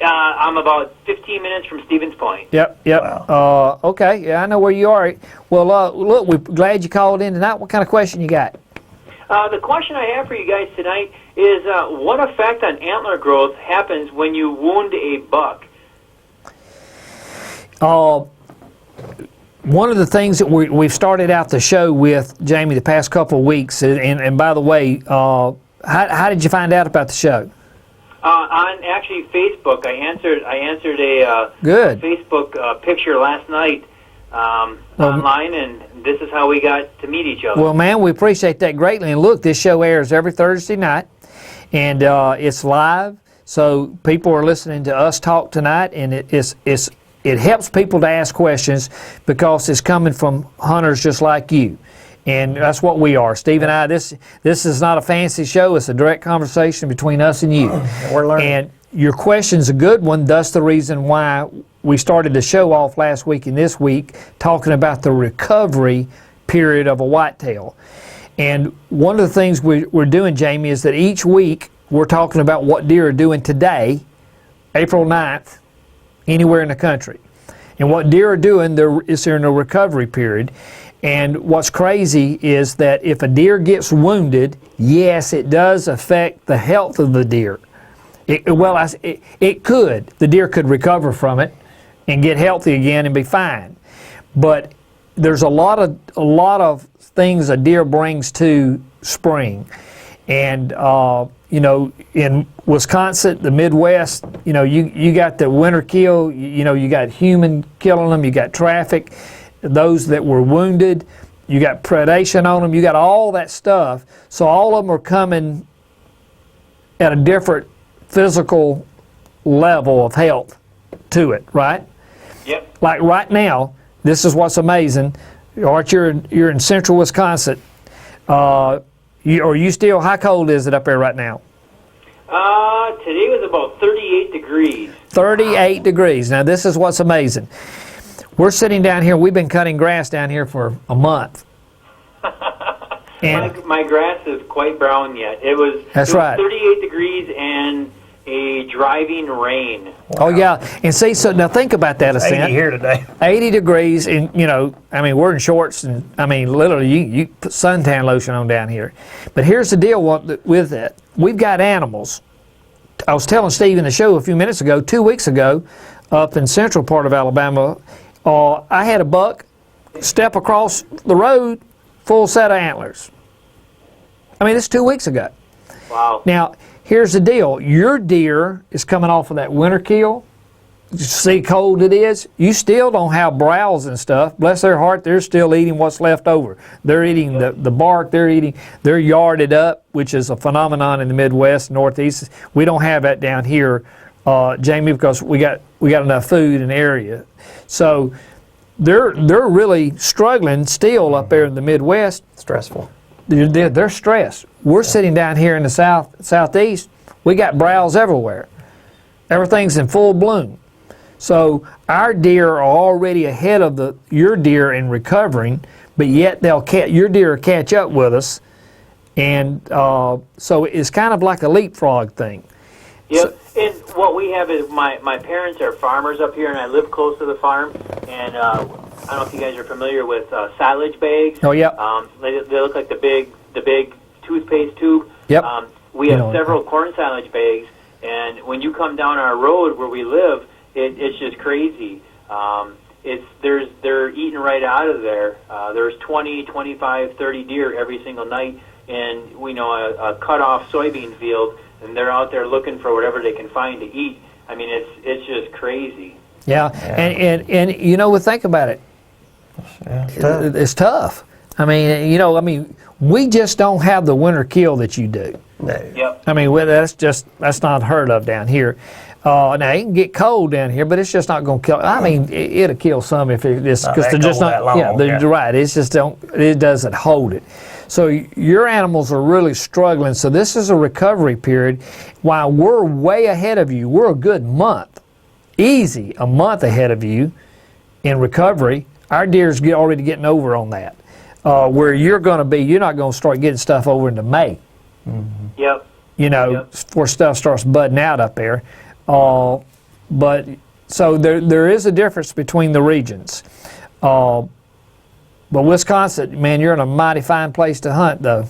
I'm about 15 minutes from Stevens Point. Yep. Okay, yeah, I know where you are. Well, look, we're glad you called in tonight. What kind of question you got? The question I have for you guys tonight is what effect on antler growth happens when you wound a buck? One of the things that we've started out the show with, Jamie, the past couple of weeks, and by the way, how did you find out about the show? On actually Facebook, I answered a Good. Facebook picture last night online, and this is how we got to meet each other. Well, man, we appreciate that greatly. And look, this show airs every Thursday night, and it's live, so people are listening to us talk tonight, and it helps people to ask questions because it's coming from hunters just like you. And that's what we are. Steve and I, this is not a fancy show. It's a direct conversation between us and you. We're learning. And your question's a good one. That's the reason why we started the show off last week and this week talking about the recovery period of a whitetail. And one of the things we're doing, Jamie, is that each week we're talking about what deer are doing today, April 9th, anywhere in the country. And what deer are doing, they're in a recovery period. And what's crazy is that if a deer gets wounded, yes, it does affect the health of the deer. It could. The deer could recover from it and get healthy again and be fine. But there's a lot of things a deer brings to spring. And in Wisconsin, the Midwest, you got the winter kill, you got human killing them, you got traffic, those that were wounded, you got predation on them, you got all that stuff. So all of them are coming at a different physical level of health to it, right? Yep. Like right now, this is what's amazing. Art, you're in central Wisconsin. Are you still, how cold is it up there right now? Today was about 38 degrees. 38 degrees. Now this is what's amazing. We're sitting down here, we've been cutting grass down here for a month. And my grass is quite brown yet. It was 38 degwees and a driving rain. Wow. Oh yeah, and see, so now think about that a second. 80 here today. 80 degrees, and we're in shorts, and literally you put suntan lotion on down here. But here's the deal with it. We've got animals. I was telling Steve in the show a few minutes ago, 2 weeks ago, up in central part of Alabama, I had a buck step across the road, full set of antlers. This is 2 weeks ago. Wow. Now, here's the deal. Your deer is coming off of that winter kill. You see how cold it is. You still don't have browse and stuff. Bless their heart, they're still eating what's left over. They're eating the bark. They're yarded up, which is a phenomenon in the Midwest, Northeast. We don't have that down here, Jamie, because we got enough food in the area. So they're really struggling still up there in the Midwest. Stressful. They're stressed. We're sitting down here in the southeast. We got browse everywhere. Everything's in full bloom. So our deer are already ahead of your deer in recovering, but yet your deer will catch up with us, and so it's kind of like a leapfrog thing. Yep. And what we have is my parents are farmers up here, and I live close to the farm. And I don't know if you guys are familiar with silage bags. Oh, yeah. They look like the big toothpaste tube. Yep. We have several corn silage bags, and when you come down our road where we live, it's just crazy. They're eating right out of there. There's 20, 25, 30 deer every single night, and we know a cut-off soybean field, and they're out there looking for whatever they can find to eat. I mean, it's just crazy. Yeah. And think about it. Yeah, it's tough. I mean, we just don't have the winter kill that you do. No. Yep. I mean, that's not heard of down here. Now it can get cold down here, but it's just not going to kill. I mean, it'll kill some if it's because they're just not. That long, they're right. It's just it doesn't hold it. So your animals are really struggling. So this is a recovery period. While we're way ahead of you, we're a good month, a month ahead of you in recovery. Our deer's already getting over on that. Where you're not going to start getting stuff over into May. Mm-hmm. Yep. Before stuff starts budding out up there. But so there is a difference between the regions. But Wisconsin, man, you're in a mighty fine place to hunt, though.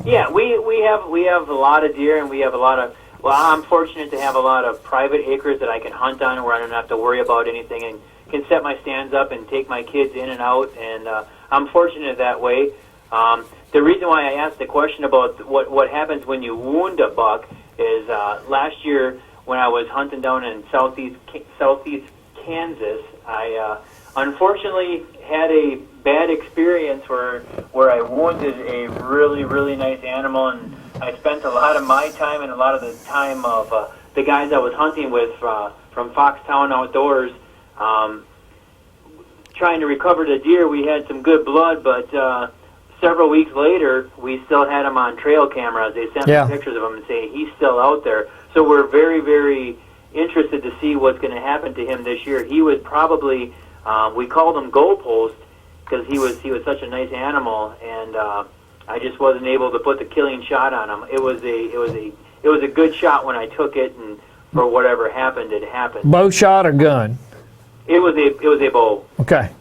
Yeah, we have a lot of deer, and we have a lot of. Well, I'm fortunate to have a lot of private acres that I can hunt on, where I don't have to worry about anything, and can set my stands up and take my kids in and out. And I'm fortunate that way. The reason why I asked the question about what happens when you wound a buck is last year when I was hunting down in southeast Kansas, I unfortunately had a bad experience where I wounded a really, really nice animal, and I spent a lot of my time and a lot of the time of the guys I was hunting with from Foxtown Outdoors trying to recover the deer. We had some good blood, but several weeks later, we still had him on trail cameras. They sent me pictures of him and saying he's still out there. So we're very, very interested to see what's going to happen to him this year. He was probably, we called him Goalpost because he was such a nice animal, and I just wasn't able to put the killing shot on him. It was a good shot when I took it, and for whatever happened, it happened. Bow shot or gun? It was a bow. Okay.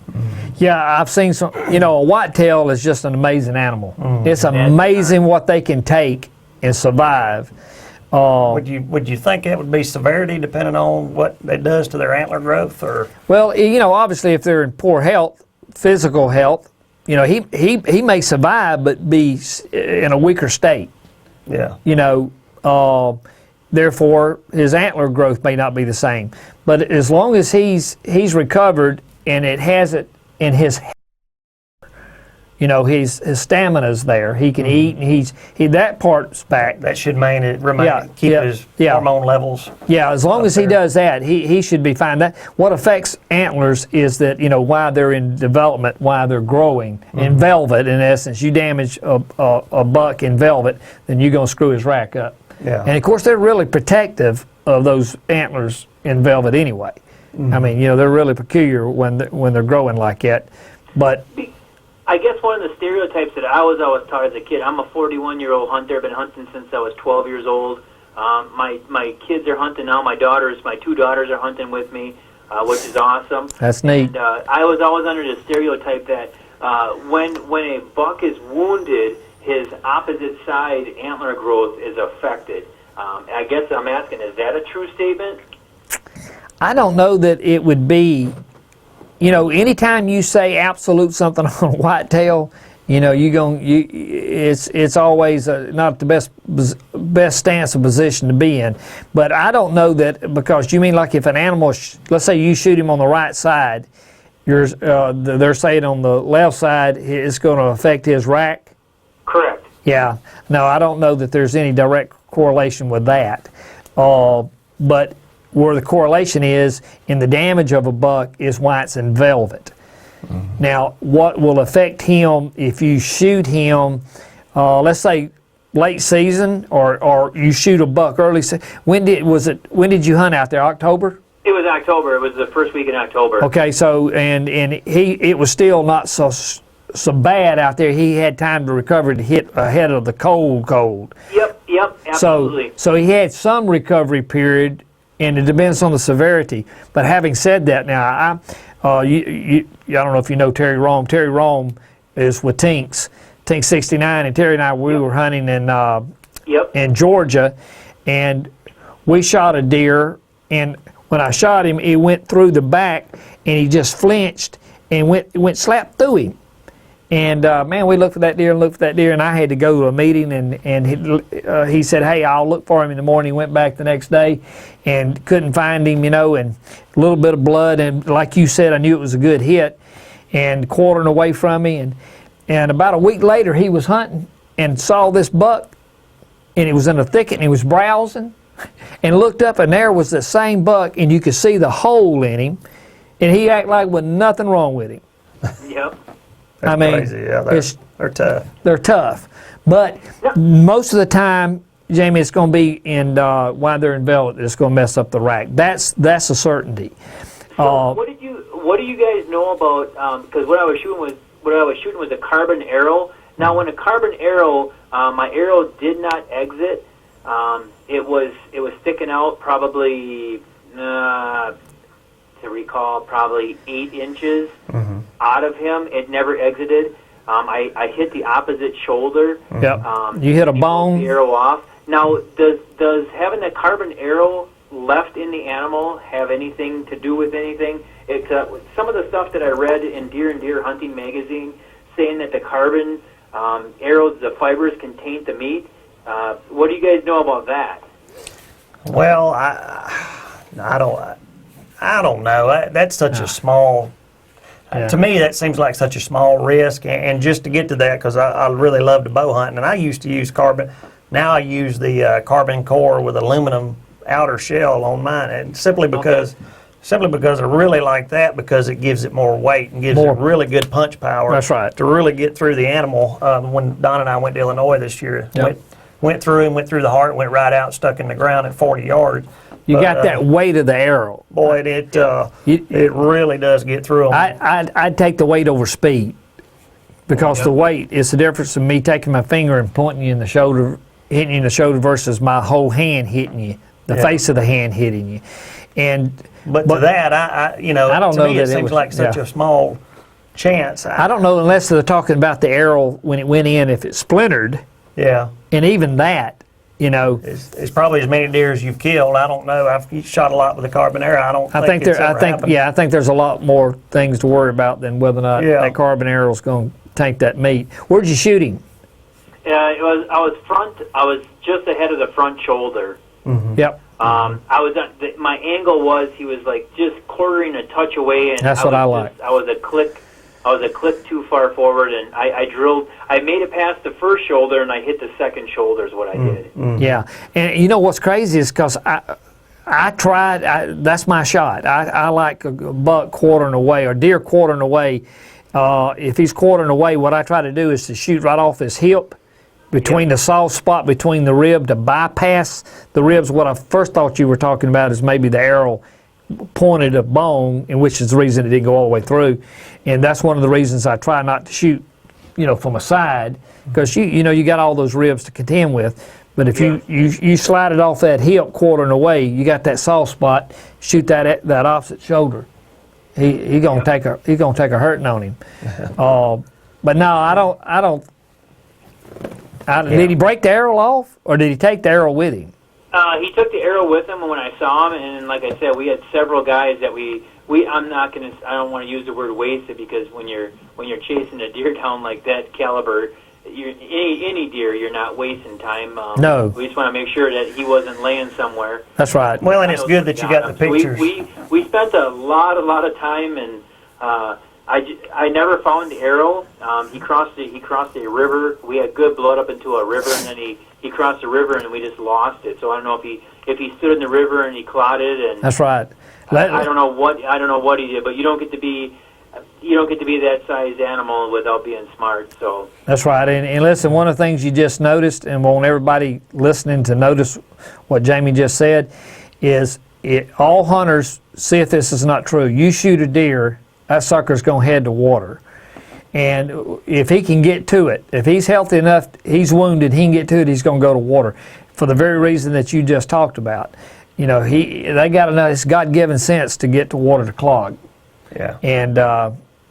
Yeah, I've seen some. A whitetail is just an amazing animal. It's amazing what they can take and survive. Would you think it would be severity depending on what it does to their antler growth, or? Well, obviously if they're in poor health, physical health, he may survive but be in a weaker state. Yeah. Therefore his antler growth may not be the same. But as long as he's recovered and it has it in his his stamina's there. He can eat, and that part's back. That should keep his hormone levels. Yeah, as long as he does that, he should be fine. That what affects antlers is that while they're in development, while they're growing in velvet. In essence, you damage a buck in velvet, then you're gonna screw his rack up. Yeah. And of course, they're really protective of those antlers in velvet anyway. I mean, they're really peculiar when they're growing like that, but. I guess one of the stereotypes that I was always taught as a kid, I'm a 41-year-old hunter, been hunting since I was 12 years old. My kids are hunting now. My two daughters are hunting with me, which is awesome. That's neat. And I was always under the stereotype that when a buck is wounded, his opposite side antler growth is affected. I guess I'm asking, is that a true statement? I don't know that it would be. Anytime you say absolute something on a whitetail, it's always not the best stance or position to be in. But I don't know that, because you mean like if an animal, let's say you shoot him on the right side, they're saying on the left side it's going to affect his rack? Correct. Yeah. No, I don't know that there's any direct correlation with that. But where the correlation is in the damage of a buck is whites and velvet. Mm-hmm. Now, what will affect him if you shoot him, let's say late season, or you shoot a buck early season? When did you hunt out there? October? It was October. It was the first week in October. Okay, so it was still not so bad out there. He had time to recover to hit ahead of the cold. Yep, absolutely. So he had some recovery period, and it depends on the severity. But having said that, now I don't know if you know Terry Rome. Terry Rome is with Tinks 69, and Terry and I we were hunting in Georgia, and we shot a deer, and when I shot him, he went through the back, and he just flinched and went slap through him. And man, we looked for that deer, and I had to go to a meeting, and he said, hey, I'll look for him in the morning. He went back the next day and couldn't find him, and a little bit of blood, and like you said, I knew it was a good hit, and quartering away from me, and about a week later he was hunting and saw this buck, and it was in a thicket, and he was browsing, and looked up, and there was the same buck, and you could see the hole in him, and he acted like there was nothing wrong with him. Yep. That's crazy. Yeah, they're tough. They're tough, but most of the time, Jamie, it's going to be while they're in velvet, it's going to mess up the rack. That's a certainty. So what do you guys know about? Because what I was shooting was a carbon arrow. Now, when a carbon arrow, my arrow did not exit. It was sticking out probably, to recall, probably 8 inches out of him. It never exited. I hit the opposite shoulder. Yep. You hit a bone. The arrow off. Now, does having a carbon arrow left in the animal have anything to do with anything? Some of the stuff that I read in Deer and Deer Hunting magazine saying that the carbon arrows, the fibers can taint the meat. What do you guys know about that? Well, I don't know. That's such a small. To me, that seems like such a small risk. And just to get to that, because I really love to bow hunt, and I used to use carbon. Now I use the carbon core with aluminum outer shell on mine, and simply because I really like that, because it gives it more weight and gives it really good punch power. That's right. To really get through the animal. When Don and I went to Illinois this year, went through the heart, went right out, stuck in the ground at 40 yards. You got that weight of the arrow. Boy, it really does get through them. I'd take the weight over speed, because the weight is the difference in me taking my finger and pointing you in the shoulder, hitting you in the shoulder, versus my whole hand hitting you, the face of the hand hitting you. But to that, I don't know. It seems like such a small chance. I don't know, unless they're talking about the arrow when it went in, if it splintered. Yeah. And even that, it's probably as many deer as you've killed. I don't know. I've shot a lot with a carbon arrow. I think there's a lot more things to worry about than whether or not that carbon arrow is going to tank that meat. Where'd you shoot him? I was just ahead of the front shoulder. Mm-hmm. Yep. My angle was he was like just quartering a touch away, and that's what I like. I was a click too far forward, and I drilled. I made it past the first shoulder, and I hit the second shoulder is what I did. Mm-hmm. Yeah, and what's crazy is because I tried. That's my shot. I like a buck quartering away or deer quartering away. If he's quartering away, what I try to do is to shoot right off his hip, between the soft spot between the rib, to bypass the ribs. What I first thought you were talking about is maybe the arrow pointed a bone, and which is the reason it didn't go all the way through. And that's one of the reasons I try not to shoot, from a side, because you got all those ribs to contend with. But if you slide it off that hip quartering away, you got that soft spot. Shoot that opposite shoulder. He gonna take a hurting on him. But no, I don't. Did he break the arrow off, or did he take the arrow with him? He took the arrow with him when I saw him, and like I said, we had several guys that I don't want to use the word wasted, because when you're chasing a deer down like that caliber, any deer, you're not wasting time. No. We just want to make sure that he wasn't laying somewhere. That's right. Well, and it's good that you got the pictures. We spent a lot of time, and I never found the arrow. He crossed a river. We had good blood up into a river, and then he crossed the river, and we just lost it. So I don't know if he stood in the river and he clotted, and That's right. I don't know what he did, but you don't get to be that sized animal without being smart. So That's right. And listen, one of the things you just noticed, and want everybody listening to notice what Jamie just said, is all hunters see if this is not true. You shoot a deer, that sucker's going to head to water. And if he can get to it, if he's healthy enough, he's wounded, he can get to it, he's going to go to water. For the very reason that you just talked about. You know, they got enough, it's God-given sense to get to water to clog. Yeah. And,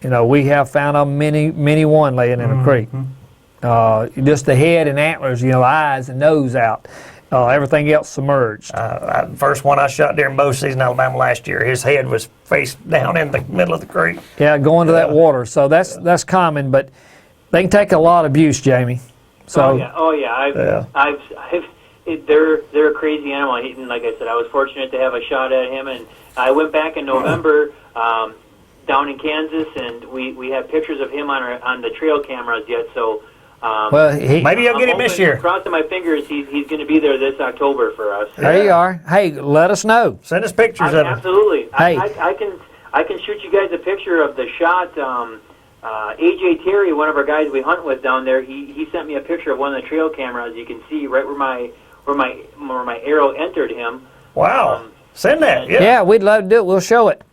you know, we have found them many one laying in a creek. Just the head and antlers, you know, eyes and nose out. Everything else submerged. First one I shot during bow season in Alabama last year, his head was face down in the middle of the creek. Yeah, going to that water. So that's common, but they can take a lot of abuse, Jamie. So, they're a crazy animal. And like I said, I was fortunate to have a shot at him, and I went back in November down in Kansas, and we have pictures of him on the trail cameras yet. So maybe I'll get him this year. Crossing my fingers, he's going to be there this October for us. There you are. Hey, let us know. Send us pictures of him. Absolutely. Hey. I can shoot you guys a picture of the shot. AJ Terry, one of our guys we hunt with down there, he sent me a picture of one of the trail cameras. You can see right where my arrow entered him. Wow. Send that. Yeah, we'd love to do it. We'll show it.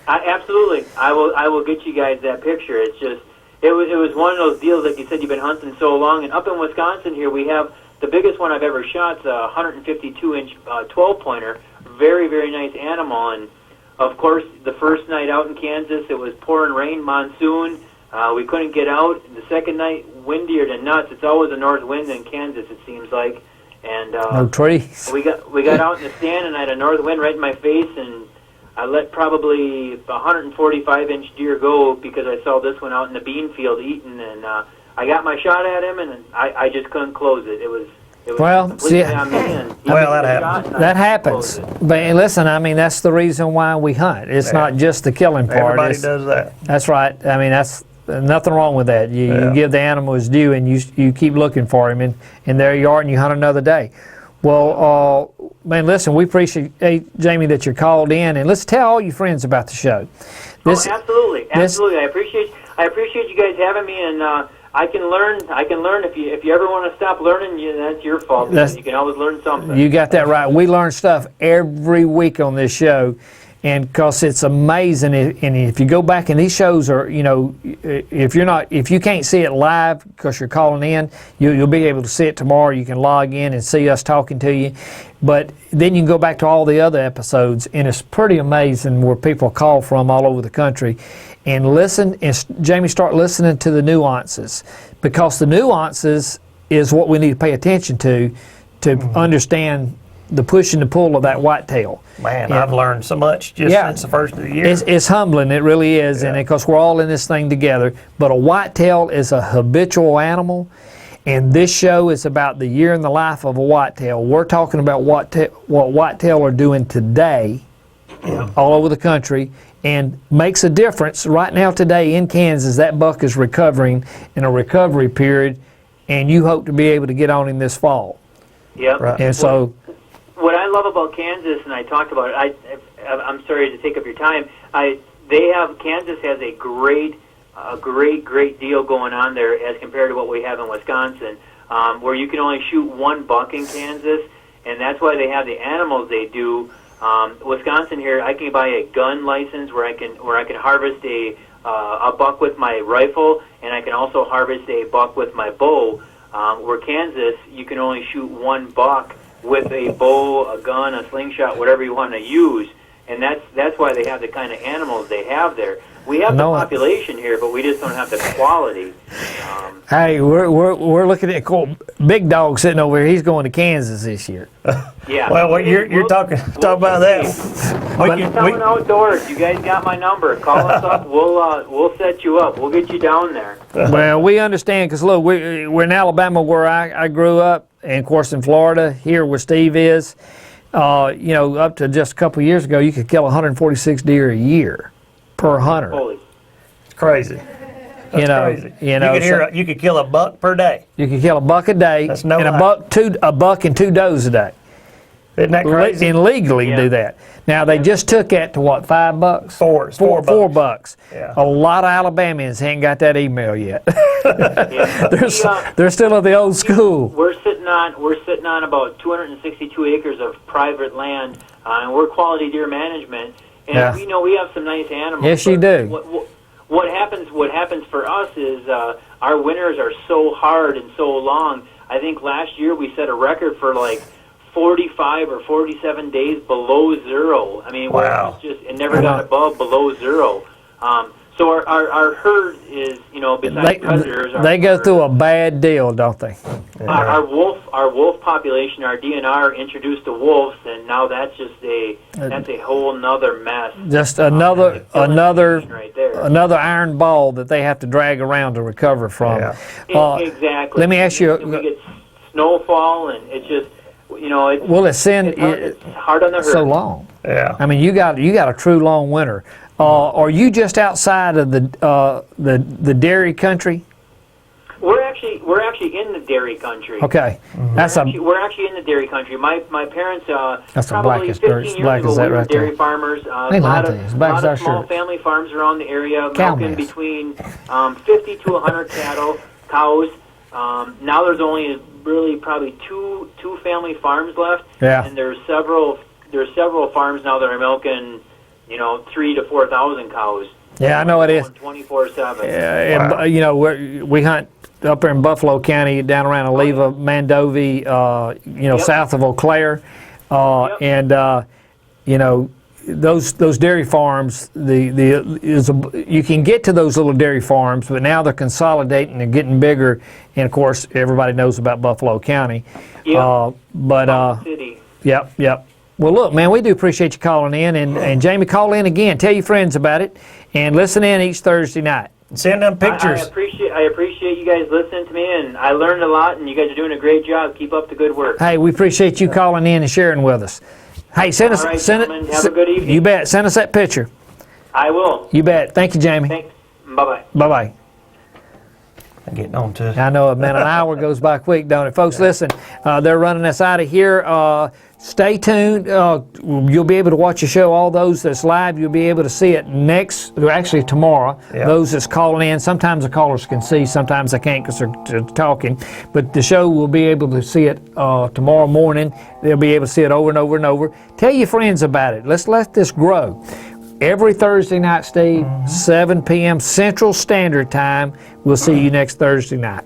Absolutely. I will get you guys that picture. It's just it was one of those deals, like you said, you've been hunting so long, and up in Wisconsin here we have the biggest one I've ever shot's a 152-inch 12-pointer. Very, very nice animal. And of course, the first night out in Kansas, it was pouring rain, monsoon. We couldn't get out. The second night, windier than nuts. It's always a north wind in Kansas, it seems like. And no trees. We got out in the stand, and I had a north wind right in my face, and I let probably a 145-inch deer go because I saw this one out in the bean field eating, and I got my shot at him, and I just couldn't close it. It was completely on me. And that happens. That happens. But listen, I mean, that's the reason why we hunt. It's not just the killing part. Everybody does that. That's right. I mean, that's nothing wrong with that. You give the animal his due, and you keep looking for him, and there you are, and you hunt another day. Well, man, listen, we appreciate, Jamie, that you called in, and let's tell all your friends about the show. Absolutely. I appreciate you guys having me, and I can learn. If you ever want to stop learning, that's your fault. You can always learn something. You got that right. We learn stuff every week on this show, and because it's amazing. And if you go back, and these shows are, you know, if you can't see it live because you're calling in, you'll be able to see it tomorrow. You can log in and see us talking to you. But then you can go back to all the other episodes, and it's pretty amazing where people call from all over the country. And listen, and Jamie, start listening to the nuances, because the nuances is what we need to pay attention to understand the push and the pull of that whitetail. Man, I've learned so much since the first of the year. It's humbling, it really is, and because we're all in this thing together. But a whitetail is a habitual animal, and this show is about the year in the life of a whitetail. We're talking about what whitetail are doing today all over the country, and makes a difference. Right now today in Kansas, that buck is recovering in a recovery period, and you hope to be able to get on him this fall. Yep. Right. And so what I love about Kansas, and I talked about it, I'm sorry to take up your time, Kansas has a great deal going on there as compared to what we have in Wisconsin, where you can only shoot one buck in Kansas, and that's why they have the animals they do. Wisconsin here, I can buy a gun license where I can harvest a buck with my rifle, and I can also harvest a buck with my bow. Where Kansas, you can only shoot one buck with a bow, a gun, a slingshot, whatever you want to use. and that's why they have the kind of animals they have there. We have the population here, but we just don't have the quality. Hey, we're looking at Big Dog sitting over here. He's going to Kansas this year. Yeah. Well, you're talking about that. Selling outdoors. You guys got my number. Call us up. We'll set you up. We'll get you down there. Well, we understand because look, we're in Alabama where I grew up, and of course in Florida here where Steve is. Up to just a couple of years ago, you could kill 146 deer a year per hunter. Holy, it's crazy. Crazy. You could kill a buck per day. You could kill a buck a day, That's no and lie. a buck and 2 does a day. Isn't that crazy? And legally do that. Now they just took that to what, $5? Four bucks. Yeah. A lot of Alabamians ain't got that email yet. They're still of the old school. We're sitting on about 262 acres of private land, and we're quality deer management. And we know we have some nice animals. Yes, you do. What happens for us is our winters are so hard and so long. I think last year we set a record for like 45 or 47 days below zero. I mean, wow. It never got below zero. So our herd is, besides predators, they go through a bad deal, don't they? Our wolf population, our DNR introduced the wolves, and now that's a whole nother mess. Just another right there. another iron ball that they have to drag around to recover from. Yeah. Exactly. Let me ask you. We get snowfall, and it's just, it's hard on the herd. So long. Yeah. I mean, you got a true long winter. Are you just outside of the dairy country? We're actually in the dairy country. Okay, we're actually in the dairy country. My parents that's probably 15 years ago we were dairy farmers. A lot of small family farms around the area, milking between 50 to 100 cows. Now there's only really probably two family farms left. Yeah. And there's several farms now that are milking 3,000 to 4,000 cows. Yeah, I know it is. 24/7. Yeah, wow. And we hunt up there in Buffalo County, down around Oliva, Mandovi, south of Eau Claire, and those dairy farms. You can get to those little dairy farms, but now they're consolidating and getting bigger. And of course, everybody knows about Buffalo County. City. Yep. Well, look, man, we do appreciate you calling in, and Jamie, call in again. Tell your friends about it, and listen in each Thursday night. Send them pictures. I appreciate you guys listening to me, and I learned a lot, and you guys are doing a great job. Keep up the good work. Hey, we appreciate you calling in and sharing with us. Hey, send us. Have a good evening. You bet. Send us that picture. I will. You bet. Thank you, Jamie. Thanks. Bye-bye. Bye-bye. I'm getting on to it. I know, man. An hour goes by quick, don't it? Folks, listen, they're running us out of here. Stay tuned. You'll be able to watch the show. All those that's live, you'll be able to see it actually tomorrow. Yep. Those that's calling in, sometimes the callers can see, sometimes they can't because they're talking. But the show will be able to see it tomorrow morning. They'll be able to see it over and over and over. Tell your friends about it. Let's let this grow. Every Thursday night, Steve, 7 p.m. Central Standard Time. We'll see you next Thursday night.